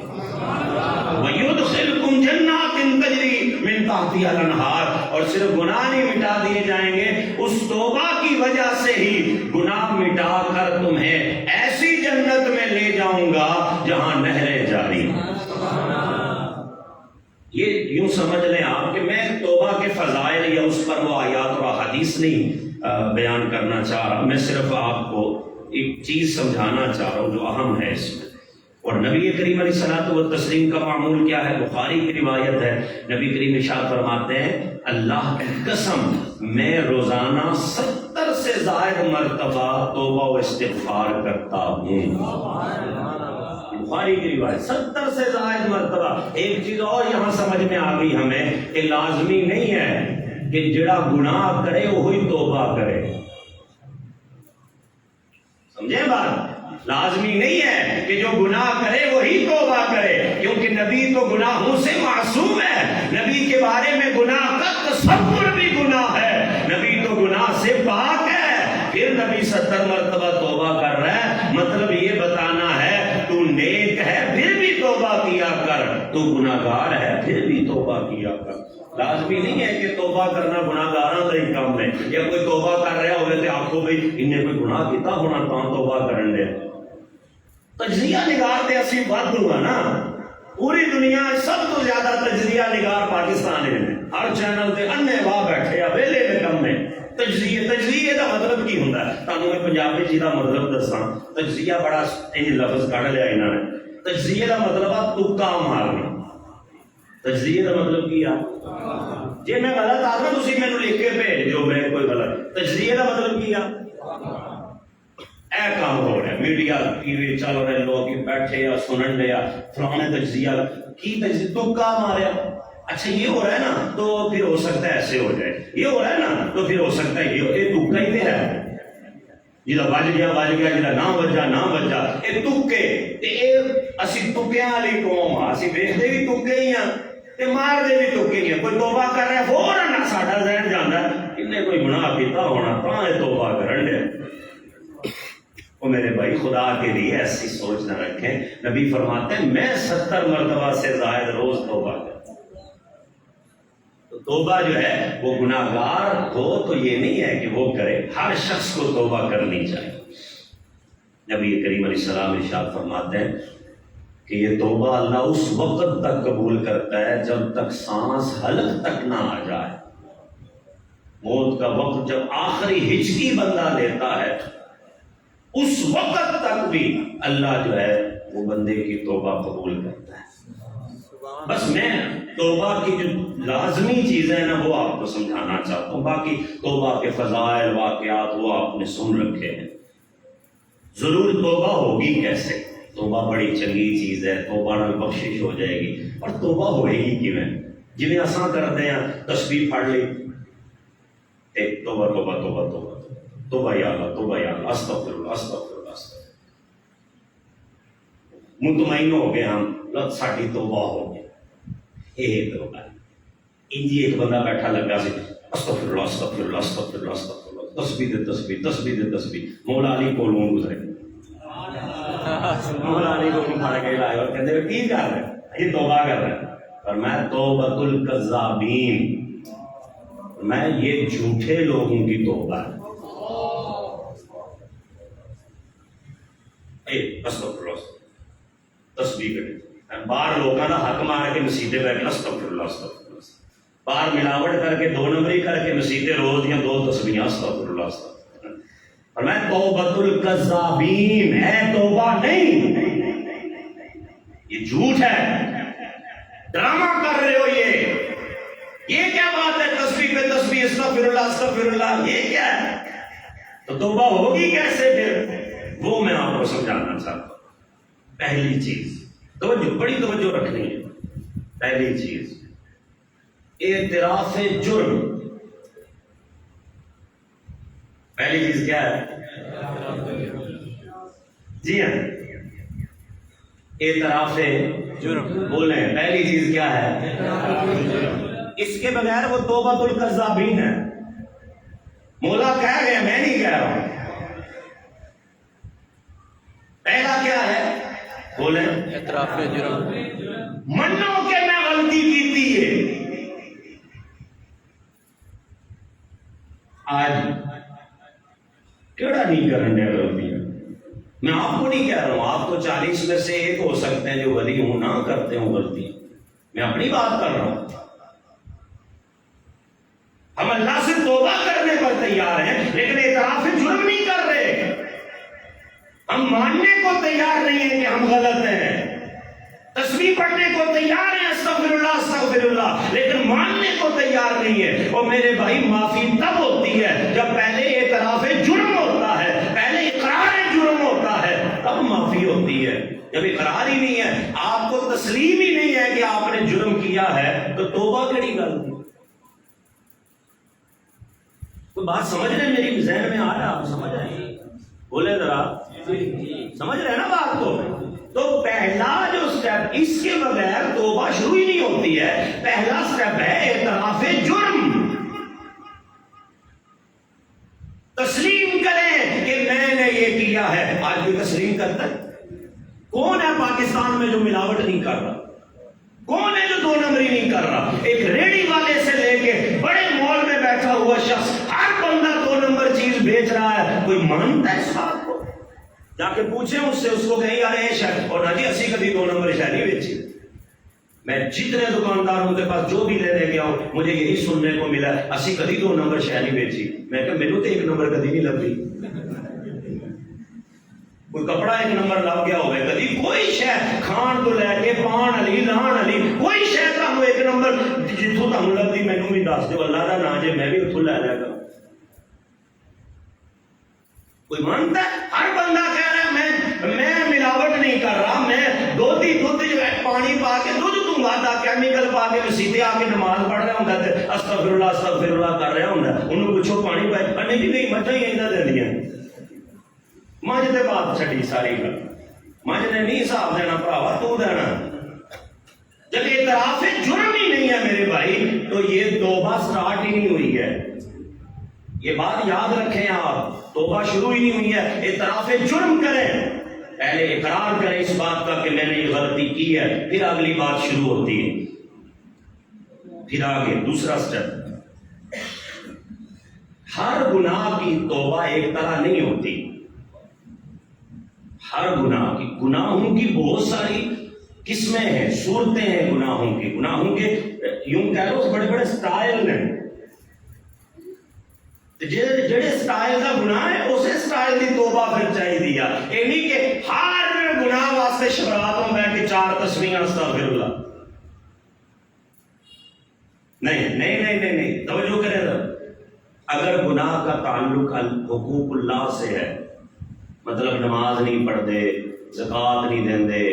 وَيُدْخِلْكُمْ جَنَّاتٍ تَجْرِي مِن تَحْتِهَا الْأَنْهَارُ، اور صرف گناہ نہیں مٹا دیے جائیں گے، اس توبہ کی وجہ سے ہی گناہ مٹا کر تمہیں ایسی جنت میں لے جاؤں گا جہاں نہریں جاری۔ یہ یوں سمجھ لیں آپ کہ میں توبہ کے فضائل یا اس پر وہ آیات اور احادیث نہیں بیان کرنا چاہ رہا، میں صرف آپ کو ایک چیز سمجھانا چاہ رہا ہوں جو اہم ہے اس میں۔ اور نبی کریم علیہ الصلوۃ والتسلیم کا معمول کیا ہے؟ بخاری کی روایت ہے، نبی کریم ارشاد فرماتے ہیں اللہ کی قسم میں روزانہ 70 سے زائد مرتبہ توبہ و استغفار کرتا ہوں۔ بخاری کی روایت 70 سے زائد مرتبہ۔ ایک چیز اور یہاں سمجھ میں آ گئی ہمیں کہ لازمی نہیں ہے کہ جڑا گناہ کرے وہی توبہ کرے، سمجھے بات؟ لازمی نہیں ہے کہ جو گناہ کرے وہی توبہ کرے، کیونکہ نبی تو گناہوں سے معصوم ہے، نبی کے بارے میں گناہ کا تصور بھی گناہ ہے، نبی تو گناہ سے پاک ہے۔ پھر نبی 70 مرتبہ توبہ کر رہا ہے، مطلب یہ بتانا ہے تو نیک ہے پھر بھی توبہ کیا کر، تو گناہگار ہے پھر بھی توبہ کیا کر۔ لازمی نہیں ہے کہ توبہ کرنا گناہگاراں کا ہی کام ہے، یا کوئی توبہ کر رہا ہوئے تو آکھو بھئی انہیں کوئی گناہ کیتا ہونا تو توبہ کرن دے۔ تجزیہ نگار تے اسی بد ہوا نا، پوری دنیا سب تو زیادہ تجزیہ نگار پاکستان میں، ہر چینل تے انے واہ بیٹھے آ ویلے دے کم میں۔ تجزیے دا مطلب کی ہوندا ہے؟ تانوں میں پنجابی جی دا مطلب دساں، تجزیہ بڑا انج لفظ کڈ لیا انہاں نے۔ تجزیے دا مطلب ہے تکا مارنا۔ تجزیے دا مطلب کی آ؟ جی میں غلط آ رہا تسی مینوں لکھ کے بھیج دیو، میں کوئی غلط۔ تجزیے دا مطلب کی آ؟ اے کام ہو رہا ہے، میڈیا ٹی وی چل رہے، لوگ بیٹھے یا سنن لیا فلاں تجزیہ کی تجزیہ تکا ماریا۔ اچھا یہ ہو رہا ہے نا تو پھر ہو سکتا ہے ایسے ہو جائے، یہ ہو رہا ہے نا تو پھر ہو سکتا ہے یہ تکا ہی تو ہے، جہاں بج گیا جہاں نہ بجا، یہ تکے تے اسی تکیاں والی قوم ہاں، اسی ویکھدے بھی تکے ہی ہاں تے مار دے بھی تکے ہی ہاں۔ کوئی توبہ کر رہا ہے فوراً ساڈا ذہن جاندا ہے انہیں کوئی گناہ کیتا ہونا تاں یہ توبہ کرن دے۔ وہ میرے بھائی خدا کے لیے ایسی سوچ نہ رکھیں، نبی فرماتے ہیں میں 70 مرتبہ سے زائد روز توبہ کرتا ہوں۔ تو توبہ جو ہے وہ گناہگار ہو تو یہ نہیں ہے کہ وہ کرے، ہر شخص کو توبہ کرنی چاہیے۔ نبی کریم علیہ السلام ارشاد فرماتے ہیں کہ یہ توبہ اللہ اس وقت تک قبول کرتا ہے جب تک سانس حلق تک نہ آ جائے۔ موت کا وقت جب آخری ہچکی بندہ لیتا ہے اس وقت تک بھی اللہ جو ہے وہ بندے کی توبہ قبول کرتا ہے۔ بس میں توبہ کی جو لازمی چیزیں ہیں نا وہ آپ کو سمجھانا چاہتا ہوں، باقی توبہ کے فضائل واقعات وہ آپ نے سن رکھے ہیں۔ ضرور توبہ ہوگی کیسے؟ توبہ بڑی چنگی چیز ہے، توبہ نال بخشش ہو جائے گی، اور توبہ ہوئے گی کیویں؟ جویں اساں کرتے ہیں تسبیح پڑھ لی ایک توبہ توبہ توبہ توبہ توبہ یا اللہ توبہ یا اللہ استغفر اللہ استغفر اللہ استغفر، مطمئن ہو گئے ہم لگ ساڈی توبہ ہو گئی۔ یہ توبہ انجی ایک بندہ بیٹھا لگا سی استغفر اللہ استغفر اللہ استغفر اللہ استغفر اللہ، تسبیح دے تسبیح تسبیح دے تسبیح، مولا علی کولوں گزرے، مولا علی کو پھڑ کے لائے اور کہتے کی کر رہے ہیں؟ یہ توبہ کر رہے ہیں۔ اور میں توبۃ الکذابین، میں یہ جھوٹے لوگوں کی توبہ ہے۔ استغفر اللہ تسبیح کرے، باہر لوگوں کا حق مار کے مسیطے بیٹھ کے استغفر اللہ استغفر اللہ، باہر ملاوٹ کر کے 2 نمبری کر کے مسیطے روز دیا 2 تسبیحاں استغفر اللہ استغفر اللہ۔ اور میں توبۃ الکذابین ہے، توبہ نہیں، یہ جھوٹ ہے، ڈرامہ کر رہے ہو، یہ کیا بات ہے؟ تسبیح پہ تسبیح استغفر اللہ استغفر اللہ، یہ کیا ہے؟ تو توبہ ہوگی کیسے پھر؟ وہ میں آپ کو سمجھانا چاہتا ہوں۔ پہلی چیز توجہ، بڑی توجہ رکھنی ہے۔ پہلی چیز اعتراف جرم۔ پہلی چیز کیا ہے؟ جی ہاں، اعتراف جرم بولیں، پہلی چیز کیا ہے؟ اس کے بغیر وہ توبۃ الکذابین ہے۔ مولا کہہ گئے، میں نہیں کہہ رہا ہوں۔ پہلا کیا ہے؟ بولیں، اعتراف جرم، منو کہ میں غلطی کی ہے۔ آج کیڑا نہیں کرنے غلطیاں؟ میں آپ کو نہیں کہہ رہا ہوں، آپ تو 40 میں سے 1 ہو سکتے ہیں جو ولی ہوں نہ کرتے ہوں غلطی، میں اپنی بات کر رہا ہوں. ہم اللہ سے توبہ کرنے پر تیار ہیں لیکن اعتراف جرم نہیں کر رہے. ہم ماننے کو تیار نہیں ہیں کہ ہم غلط ہیں. تسبیح پڑھنے کو تیار ہیں استغفر اللہ استغفر اللہ، لیکن ماننے کو تیار نہیں ہے. اور میرے بھائی معافی تب ہوتی ہے جب پہلے اعتراف جرم ہوتا ہے، پہلے اقرار جرم ہوتا ہے، تب معافی ہوتی ہے. جب اقرار ہی نہیں ہے، آپ کو تسلیم ہی نہیں ہے کہ آپ نے جرم کیا ہے، تو توبہ کیڑی گل تھی؟ کوئی بات سمجھ رہے ہیں؟ میری ذہن میں آ رہا ہے، آپ سمجھ رہے ہیں؟ بولے ذرا، سمجھ رہے ہیں نا بات کو؟ تو پہلا جو سٹیپ، اس کے بغیر توبہ شروع ہی نہیں ہوتی ہے. پہلا سٹیپ ہے اعتراف جرم. تسلیم کریں کہ میں نے یہ کیا ہے. آج بھی تسلیم کرتا ہے؟ کون ہے پاکستان میں جو ملاوٹ نہیں کر رہا؟ کون ہے جو دو نمبری نہیں کر رہا؟ ایک ریڑی والے سے لے کے بڑے مال میں بیٹھا ہوا شخص، ہر بندہ دو نمبر چیز بیچ رہا ہے. کوئی مانتا ہے اس بات کو؟ جا کے پوچھیں اس سے، اس کو کہیں یار یہ شاید، اور نہ جی اسی کبھی دو نمبر شاید نہیں بیچی. میں جتنے دکانداروں کے پاس جو بھی لینے گیا ہوں، مجھے یہی سننے کو ملا اسی کبھی دو نمبر شاید نہیں بیچی. میں کہ میرے تو ایک نمبر کبھی نہیں لگ رہی. کوئی کپڑا ایک نمبر لگ گیا ہوئے کبھی، کوئی شاید کھان تو لے کے پان علی لان علی کوئی شاید تمہیں ایک نمبر جتوں تمہیں لگتی مینوں بھی دس دو، اللہ کا نام جے میں بھی اتوں لے لیا گا. کوئی مانتا ہے؟ ہر بندہ کہہ رہا ہے میں ملاوٹ نہیں کر رہا، میں دودھ جو ہے پانی پا کے دودھ دوں گا، کیمیکل پا کے مسیتے آ کے نماز پڑھ رہا ہوں تے استغفر اللہ کر رہا ہوں. انہوں پوچھو پانی پائے پڑھنے کی نہیں، مجھے ہی ایسا دے دیا. مجھ نے بات چھڑی ساری گل، مجھ نے نہیں حساب دینا بھراوا، تو دینا. جب اعتراف جرم ہی نہیں ہے میرے بھائی، تو یہ توبہ سٹارٹ ہی نہیں ہوئی ہے. یہ بات یاد رکھیں آپ، توبہ شروع ہی نہیں ہوئی ہے. اعتراف جرم کریں، پہلے اقرار کریں اس بات کا کہ میں نے یہ غلطی کی ہے، پھر اگلی بات شروع ہوتی ہے. پھر آگے دوسرا سٹیپ، ہر گناہ کی توبہ ایک طرح نہیں ہوتی. ہر گناہوں کی بہت ساری قسمیں ہیں، صورتیں ہیں گناہوں کے یوں کہہ لو بڑے بڑے سٹائل ہیں. جڑے سٹائل کا گناہ ہے اسے سٹائل کی توبہ پھر چاہیے. یہ نہیں کہ ہر گناہ واسطے شبرات میں بیٹھ کے 4 تسبیحاں استغفر اللہ. نہیں توجہ کریں ذرا. اگر گناہ کا تعلق حقوق اللہ سے ہے، مطلب نماز نہیں پڑھتے، زکات نہیں دیندے،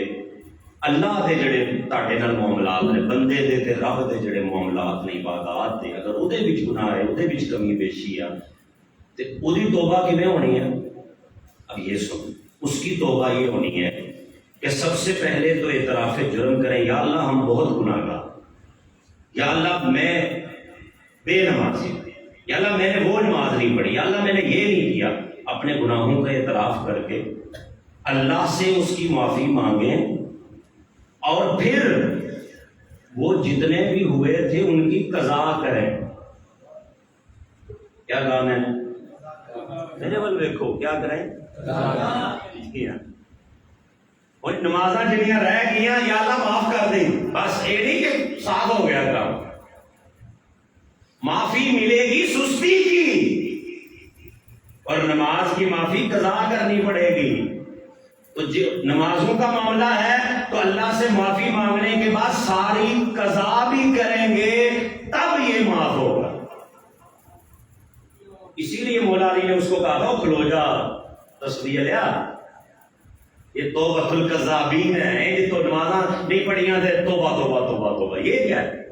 اللہ دے جڑے تاڈے نال معاملات نے، بندے دے تے رب دے جڑے معاملات نے، عبادات دے، اگر اودے وچ گناہ ہے، اودے وچ کمی بیشی ہے، تے اودی توبہ کیویں ہونی ہے؟ اب یہ سن، اس کی توبہ یہ ہونی ہے کہ سب سے پہلے تو اعتراف جرم کریں، یا اللہ ہم بہت گناہ گار، یا اللہ میں بے نمازی، یا اللہ میں نے وہ نماز نہیں پڑھی، یا اللہ میں نے یہ نہیں کیا. اپنے گناہوں کا اعتراف کر کے اللہ سے اس کی معافی مانگیں، اور پھر وہ جتنے بھی ہوئے تھے ان کی قضا کریں. کیا کام ہے میرے بل دیکھو، کیا کریں؟ اور نمازاں جنیاں رہ گئیاں یا اللہ معاف کر دیں، بس یہ نہیں کہ صاف ہو گیا کام. معافی ملے گی سستی کی، اور نماز کی معافی قضا کرنی پڑے گی. تو نمازوں کا معاملہ ہے تو اللہ سے معافی مانگنے کے بعد ساری قضا بھی کریں گے، تب یہ معاف ہوگا. اسی لیے مولا علی نے اس کو کہا تھا کھلو جا تسبیح لیا، یہ توبۃ القذابین ہے. یہ تو نمازاں نہیں پڑھیاں تھے، توبہ توبہ توبہ توبہ، یہ کیا ہے؟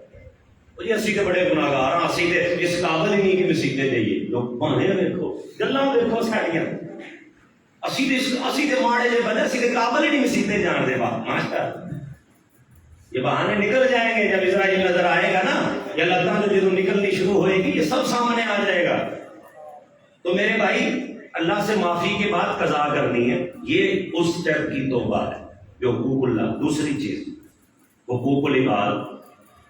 جی اسی تے بڑے گناہگار ہاں، اسی تے اس قابل ہی نہیں کہ مسیتے جائیے. لوگ بہانے دیکھو، گلاں دیکھو ساڑیاں، اسی تے ماڑے جے بندے، اسی تے قابل ہی نہیں مسیتے جان دے. واہ ماشاءاللہ، یہ بہانے نکل جائیں گے جب اسرائیل نظر آئے گا نا، یا لتاں جو جدوں نکلنی شروع ہوئے گی، یہ سب سامنے آ جائے گا. تو میرے بھائی، اللہ سے معافی کے بعد قضا کرنی ہے، یہ اس سٹیپ کی توبہ ہے جو حقوق اللہ. دوسری چیز حقوق العباد،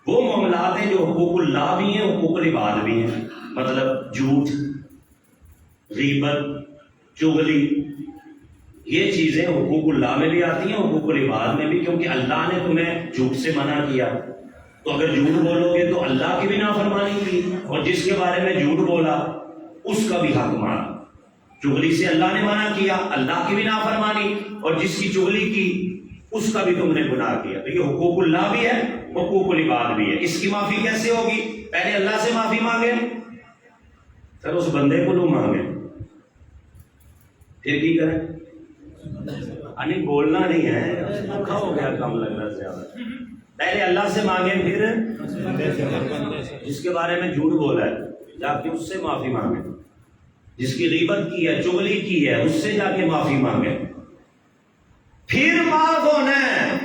وہ معاملات ہیں جو حقوق اللہ بھی ہیں، حقوق العباد بھی ہیں. مطلب جھوٹ، غیبت، چغلی، یہ چیزیں حقوق اللہ میں بھی آتی ہیں، حقوق العباد میں بھی، کیونکہ اللہ نے تمہیں جھوٹ سے منع کیا، تو اگر جھوٹ بولو گے تو اللہ کی بھی نافرمانی کی، اور جس کے بارے میں جھوٹ بولا اس کا بھی حق مارا۔ چغلی سے اللہ نے منع کیا، اللہ کی بھی نافرمانی، اور جس کی چغلی کی اس کا بھی تم نے گناہ کیا۔ تو یہ حقوق اللہ بھی ہے، حقوق العباد بھی ہے۔ اس کی معافی کیسے ہوگی؟ پہلے اللہ سے معافی مانگے، پھر اس بندے کو لو مانگے، پھر کی کریں؟ نہیں بولنا نہیں ہے، دھوکا ہو گیا کم لگنا زیادہ۔ پہلے اللہ سے مانگے، پھر جس کے بارے میں جھوٹ بولا ہے جا کے اس سے معافی مانگے، جس کی غیبت کی ہے، چغلی کی ہے، اس سے جا کے معافی مانگے، پھر معاف ہونا ہے،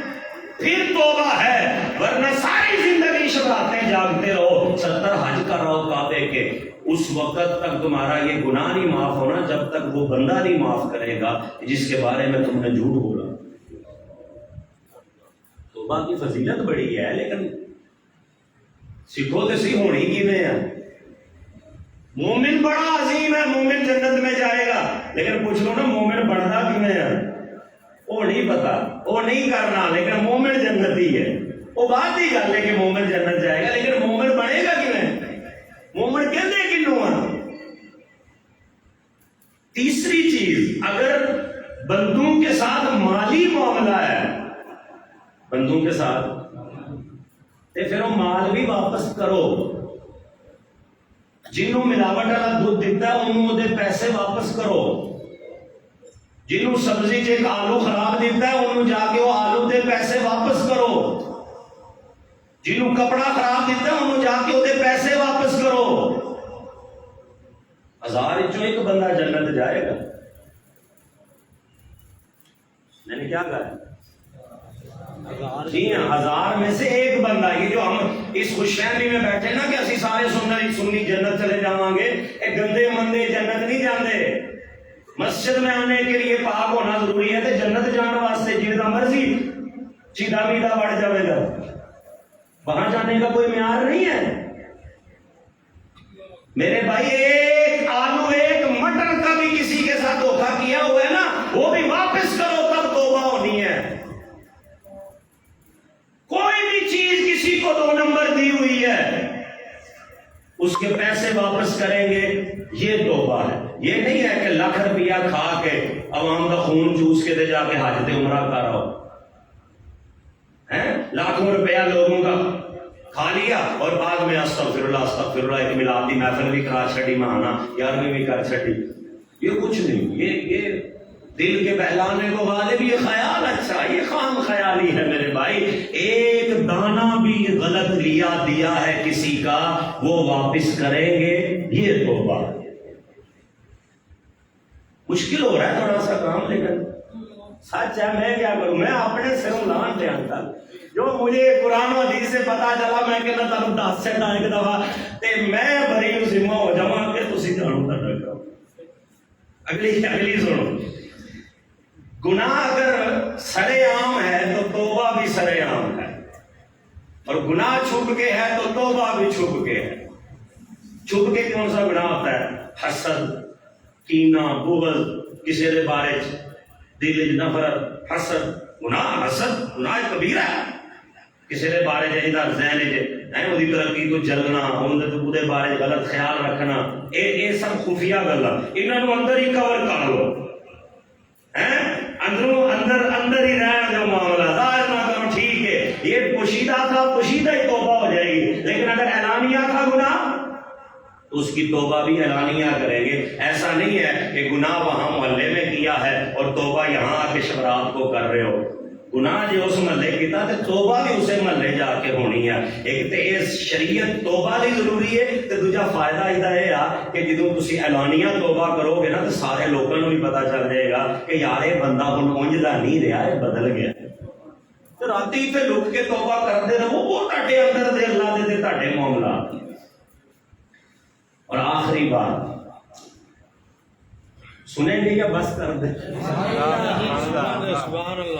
پھر توبہ ہے۔ ورنہ ساری زندگی شراتیں جاگتے رہو، 70 حج کر رہو کعبے کے، اس وقت تک تمہارا یہ گناہ نہیں معاف ہونا جب تک وہ بندہ نہیں معاف کرے گا جس کے بارے میں تم نے جھوٹ بولا۔ توبہ کی فضیلت بڑی ہے، لیکن سکھو تو سی ہونی کی میں ہے۔ مومن بڑا عظیم ہے، مومن جنت میں جائے گا، لیکن پوچھ لو نا مومن بڑھتا کی میں ہے، وہ نہیں پتا، وہ نہیں کرنا، لیکن مومن جنتی ہے۔ وہ بات ہی کر لے کہ مومن جنت جائے گا، لیکن مومن بنے گا کہ نہیں؟ مومن کہتے کنوں ہیں؟ تیسری چیز، اگر بندوں کے ساتھ مالی معاملہ ہے، بندوں کے ساتھ، تو پھر وہ مال بھی واپس کرو۔ جنہوں ملاوٹ والا دودھ دیتا ہے انہوں دے پیسے واپس کرو۔ جنہوں سبزی چ آلو خراب دیتا ہے انہوں جا کے وہ آلو دے پیسے واپس کرو۔ جنہوں کپڑا خراب دیتا ہے انہوں جا کے وہ دے پیسے واپس کرو۔ 1000 چوں ایک بندہ جنت جائے گا۔ میں نے کیا کہا؟ جی ہاں، 1000 میں سے ایک بندہ۔ یہ جو ہم اس خوش فہمی میں بیٹھے نا کہ اسی سارے سنی جنت چلے جاؤں گے، ایک گندے مندے جنت نہیں جاندے۔ مسجد میں آنے کے لیے پاک ہونا ضروری ہے، تو جنت جانے واسطے جیدہ مرضی چیدہ میدہ بڑھ جاوے گا، وہاں جانے کا کوئی معیار نہیں ہے۔ میرے بھائی، ایک آلو ایک مٹر کا بھی کسی کے ساتھ دھوکا کیا ہوا ہے نا، وہ بھی واپس کرو، تب توبہ ہونی ہے۔ کوئی بھی چیز کسی کو 2 نمبر دی ہوئی ہے، اس کے پیسے واپس کریں گے، یہ توبہ ہے۔ یہ نہیں ہے کہ لاکھ روپیہ کھا کے عوام کا خون چوس کے دے جا کے حج تے عمرہ کر رہو، لاکھوں روپیہ لوگوں کا کھا لیا اور بعد میں استغفر اللہ ایک میلادی محفل بھی کرا چھڑی، ماہانہ 11ویں بھی کر چھڑی۔ یہ کچھ نہیں، یہ دل کے بہلانے کو غالب یہ خیال اچھا، یہ خام خیالی ہے میرے بھائی۔ ایک دانہ بھی غلط لیا دیا ہے کسی کا، وہ واپس کریں گے، یہ توبہ۔ مشکل ہو رہا ہے تھوڑا سا کام، لیکن سچ ہے، میں کیا کروں، میں اپنے سروں لان پہ آتا، جو مجھے قرآن و حدیث سے پتا چلا میں کہنا تھا 10 سے ایک دفعہ تے میں بری ذمہ ہو جاواں کہ تسی جانو تا نہ کرو۔ اگلی سنو، گناہ اگر سرے عام ہے تو توبہ بھی سرے عام ہے، اور گناہ چھپ کے ہے تو توبہ بھی چھپ کے ہے۔ چھپ کے کون سا گناہ ہوتا ہے؟ حسد، کینہ، بغض، کسی دے بارے دل وچ نفرت، حسد، گناہ، حسد گناہ کبیرہ ہے۔ کسی دے بارے جہاں ذہن ہے وہ ترقی کو جلنا، وہ بارے غلط خیال رکھنا، یہ سب خفیہ گلاں، انہوں اندر ہی کور کر لو، اندر ہی رہن جو معاملہ ظاہر نہ کرو، ٹھیک ہے، یہ پوشیدہ تھا، پوشیدہ ہی توبہ ہو جائے گی۔ لیکن اگر اعلانیہ تھا گناہ تو اس کی توبہ بھی اعلانیہ کریں گے۔ ایسا نہیں ہے کہ گناہ وہاں محلے میں کیا ہے اور توبہ یہاں آ کے شبرات کو کر رہے ہو۔ گناہ جو اس محلے کیتا تے توبہ بھی اسے محلے جا کے ہونی ہے۔ ایک تے اس شریعت توبہ بھی ضروری ہے، تے دوجا فائدہ یہ ہے کہ جدوں تسی اعلانیہ توبہ کرو گے نا تو سارے لوگوں کو بھی پتہ چل جائے گا کہ یار یہ بندہ ہن اونجدا نہیں رہا، یہ بدل گیا۔ تو راتی تے لک کے توبہ کرتے رہو، وہ تہاڈے اندر دے اللہ دے تہاڈے معاملات۔ اور آخری بات سنیں گے یا بس کر دیں؟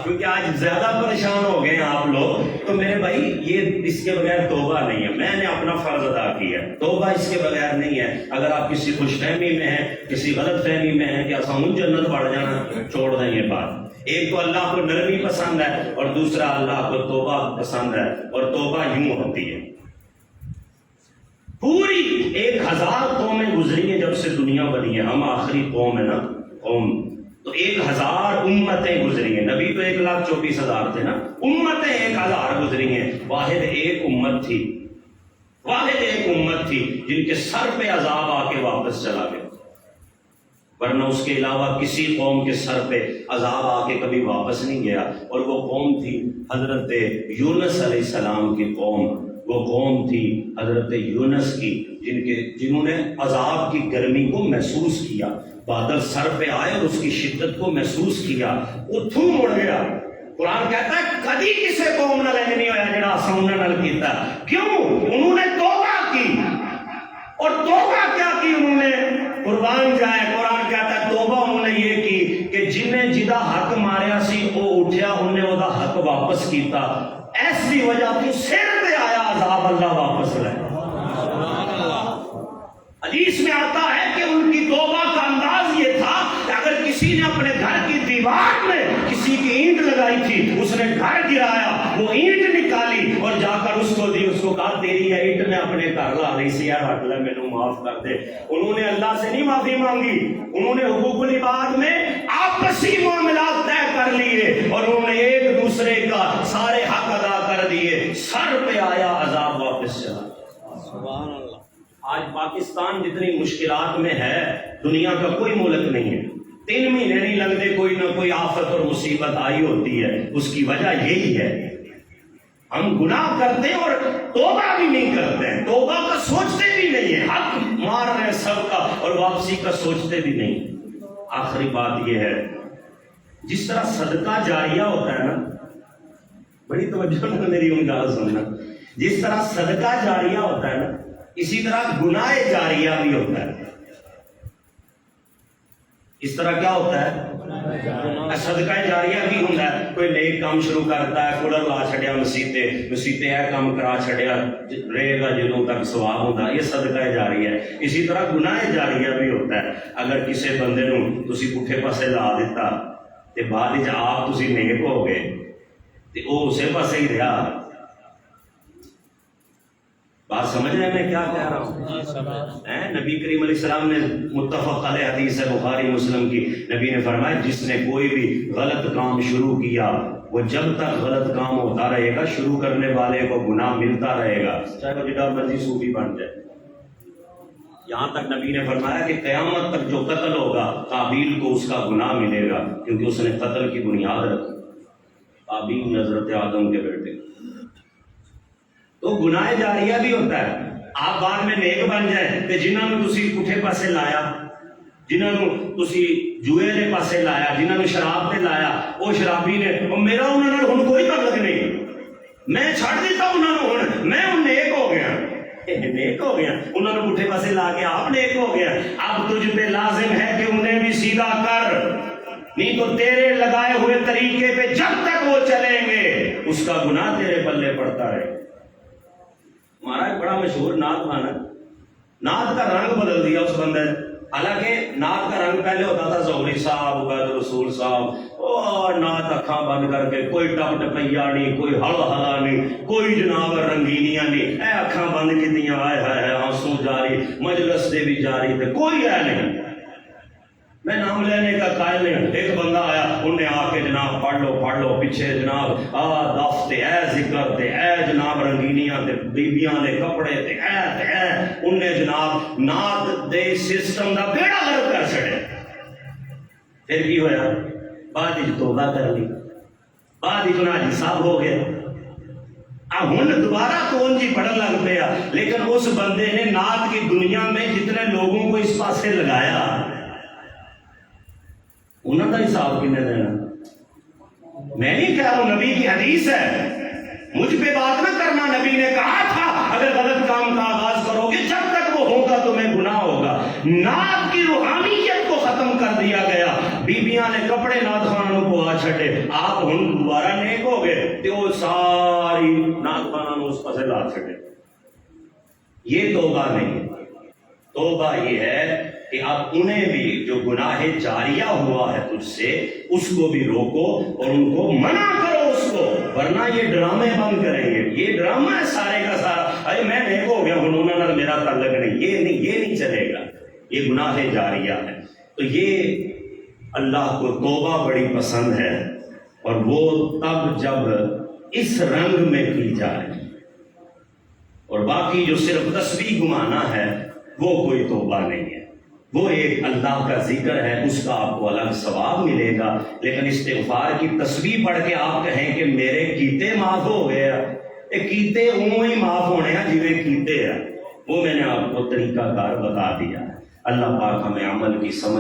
کیونکہ آج زیادہ پریشان ہو گئے ہیں آپ لوگ، تو میرے بھائی یہ اس کے بغیر توبہ نہیں ہے۔ میں نے اپنا فرض ادا کیا، توبہ اس کے بغیر نہیں ہے۔ اگر آپ کسی خوش فہمی میں ہیں، کسی غلط فہمی میں ہیں کہ اساں جنت بڑھ جانا، چھوڑ دیں یہ بات۔ ایک تو اللہ کو نرمی پسند ہے اور دوسرا اللہ کو توبہ پسند ہے، اور توبہ یوں ہوتی ہے. پوری 1000 قومیں گزری ہیں جب سے دنیا بنی ہے، ہم آخری قوم ہے نا، قوم تو 1000 امتیں گزری ہیں. نبی تو 1,24,000 تھے نا، امتیں 1000 گزری ہیں. واحد ایک امت تھی، واحد ایک امت تھی جن کے سر پہ عذاب آ کے واپس چلا گیا، ورنہ اس کے علاوہ کسی قوم کے سر پہ عذاب آ کے کبھی واپس نہیں گیا. اور وہ قوم تھی حضرت یونس علیہ السلام کی قوم. وہ قوم تھی حضرت یونس کی جنہوں نے عذاب کی گرمی کو محسوس کیا. بادل سر پہ آئے اور اس کی شدت کو محسوس کیا، اتھوں مڑ گیا. قرآن کہتا ہے کدی کسی قوم نال نہیں ہویا جڑا سامنے نال کیتا. کیوں؟ انہوں نے توبہ کی. اور توبہ کیا کی انہوں نے؟ قربان جائے، قرآن کہتا ہے توبہ انہوں نے یہ کی کہ جنہیں جدا حق ماریا سی وہ اٹھیا، انہیں وہ دا حق واپس کیتا. ایسی وجہ تو سر پہ آیا عذاب، اللہ واپس لے. حدیث میں آتا ہے کہ ان کی توبہ کا انداز یہ تھا کہ اگر کسی نے اپنے گھر کی دیوار میں کسی کی اینٹ لگائی تھی، اس نے گھر گرایا، وہ اینٹ نکالی اور جا کر اس کو دی، اس کو کہا تیری یہ اینٹ میں اپنے گھر لا رہی سی، یار ہٹ لے، مینوں معاف کر دے. انہوں نے اللہ سے نہیں معافی مانگی، انہوں نے حقوق العباد میں آپسی معاملات طے کر لیے اور انہوں نے ایک دوسرے کا سارے حق ادا کر دیے. سر پہ آیا عذاب، واپس چلا. سبحان اللہ. آج پاکستان جتنی مشکلات میں ہے، دنیا کا کوئی ملک نہیں ہے 3 مہینے نہیں لگتے کوئی نہ کوئی آفت اور مصیبت آئی ہوتی ہے. اس کی وجہ یہی ہے ہم گناہ کرتے ہیں اور توبہ بھی نہیں کرتے ہیں، توبہ کا سوچتے بھی نہیں ہیں، حق مار رہے ہیں سب کا اور واپسی کا سوچتے بھی نہیں. آخری بات یہ ہے، جس طرح صدقہ جاریہ ہوتا ہے نا، بڑی توجہ نہ میری ان گال سننا، جس طرح صدقہ جاریہ ہوتا ہے نا، اسی طرح گناہ جاریہ بھی ہوتا ہے. اس طرح کیا ہوتا ہے؟ صدقہ جاریہ بھی ہوتا ہے. کوئی نیک کام شروع کرتا ہے، کولر لا چھڑیا مسیتے اے کام کرا چھڑیا، رہے گا جدوں تک ثواب ہوتا ہے، یہ صدقہ جاریہ ہے. اسی طرح گناہ جاریہ بھی ہوتا ہے. اگر کسی بندے نو تسی پٹھے پاسے لا دیتا تے بعد وچ آپ تسی نیک ہو گئے تے او اسے پاسے ہی رہا. بات سمجھ رہے ہیں میں کیا کہہ رہا ہوں؟ نبی کریم علیہ السلام نے متفق علیہ حدیث ہے بخاری مسلم کی، نبی نے فرمایا جس نے کوئی بھی غلط کام شروع کیا وہ جب تک غلط کام ہوتا رہے گا، شروع کرنے والے کو گناہ ملتا رہے گا، چاہے وہ جتنا مرضی صوفی بن جائے. یہاں تک نبی نے فرمایا کہ قیامت تک جو قتل ہوگا قابیل کو اس کا گناہ ملے گا، کیونکہ اس نے قتل کی بنیاد رکھی. قابیل حضرت آدم کے بیٹے. تو گناہ جاریہ بھی ہوتا ہے. آپ بعد میں نیک بن جائیں کہ جنہوں نے تسی پٹھے پاسے لایا، جنہوں نے تسی جوئے دے پاسے لایا، جنہوں نے شراب دے لایا، وہ شرابی نے میرا انہوں نے ہن کوئی تعلق نہیں، میں چھڑ دیتا انہوں نے، ہن میں ہن نیک ہو گیا، نیک ہو گیا. انہوں نے پٹھے پاسے لا کے آپ نیک ہو گیا. اب تجھ پہ لازم ہے کہ انہیں بھی سیدھا کر، نہیں تو تیرے لگائے ہوئے طریقے پہ جب تک وہ چلیں گے اس کا گناہ تیرے پلے پڑتا رہے. ہمارا ایک بڑا مشہور نعت خان ہے، نعت کا رنگ بدل دیا اس بندے نے. حالانکہ نعت کا رنگ پہلے ہوتا تھا زہری صاحب، عبید رسول صاحب، اور نعت اکھاں بند کر کے کوئی ٹپ ٹپیا نہیں، کوئی ہل ہلا نہیں، کوئی جناب رنگینیاں نہیں، اے اکھاں بند کیتیاں، آئے ہائے آنسو جاری، مجلس دے بھی جاری تھے، کوئی ہے نہیں. میں نام لینے کا قائل نہیں. ایک بندہ آیا، انہیں آ کے جناب پڑھ لو پیچھے جناب دف تے اے ذکر تے اے جناب رنگینیاں تے بیبیاں دے کپڑے تے اے انہیں جناب نعت دے سسٹم دا بیڑا غرق کر چھڑے. پھر کی ہویا؟ بعد وچ توبہ کر لی، بعد وچ انہاں حساب ہو گیا. اب ہن دوبارہ کون جی پڑھن لگ پیا، لیکن اس بندے نے نعت کی دنیا میں جتنے لوگوں کو اس پاسے لگایا انہوں کا حساب کنے دینا. میں نہیں کہہ رہا ہوں، نبی کی حدیث ہے، مجھ پہ بات نہ کرنا. نبی نے کہا تھا اگر غلط کام کا آغاز کرو گے جب تک وہ ہوگا تمہیں گناہ ہوگا. نعت کی روحانیت کو ختم کر دیا گیا، بیبیاں نے کپڑے نعت خانوں کو آ چھٹے. آپ ہن دوبارہ نیک ہو گئے تو وہ ساری نعت خانوں اس پاسے لا چھٹے. یہ توبہ نہیں. توبہ یہ ہے کہ اب انہیں بھی جو گناہ جاریہ ہوا ہے تجھ سے اس کو بھی روکو اور ان کو منع کرو اس کو، ورنہ یہ ڈرامے بند کریں گے. یہ ڈرامہ ہے سارے کا سارا، ارے میں نیک ہو گیا ہوں، انہوں نے میرا تعلق نہیں، یہ نہیں چلے گا، یہ گناہ جاریہ ہے. تو یہ اللہ کو توبہ بڑی پسند ہے، اور وہ تب جب اس رنگ میں کی جائے. اور باقی جو صرف تسبیح گمانا ہے وہ کوئی توبہ نہیں ہے، وہ ایک اللہ کا ذکر ہے، اس کا آپ کو الگ ثواب ملے گا. لیکن استغفار کی تسبیح پڑھ کے آپ کہیں کہ میرے کیتے معاف ہو گئے، یہ کیتے انہوں ہی معاف ہونے ہیں جویں کیتے ہیں، وہ میں نے آپ کو طریقہ کار بتا دیا. اللہ پاک ہمیں عمل کی سمجھ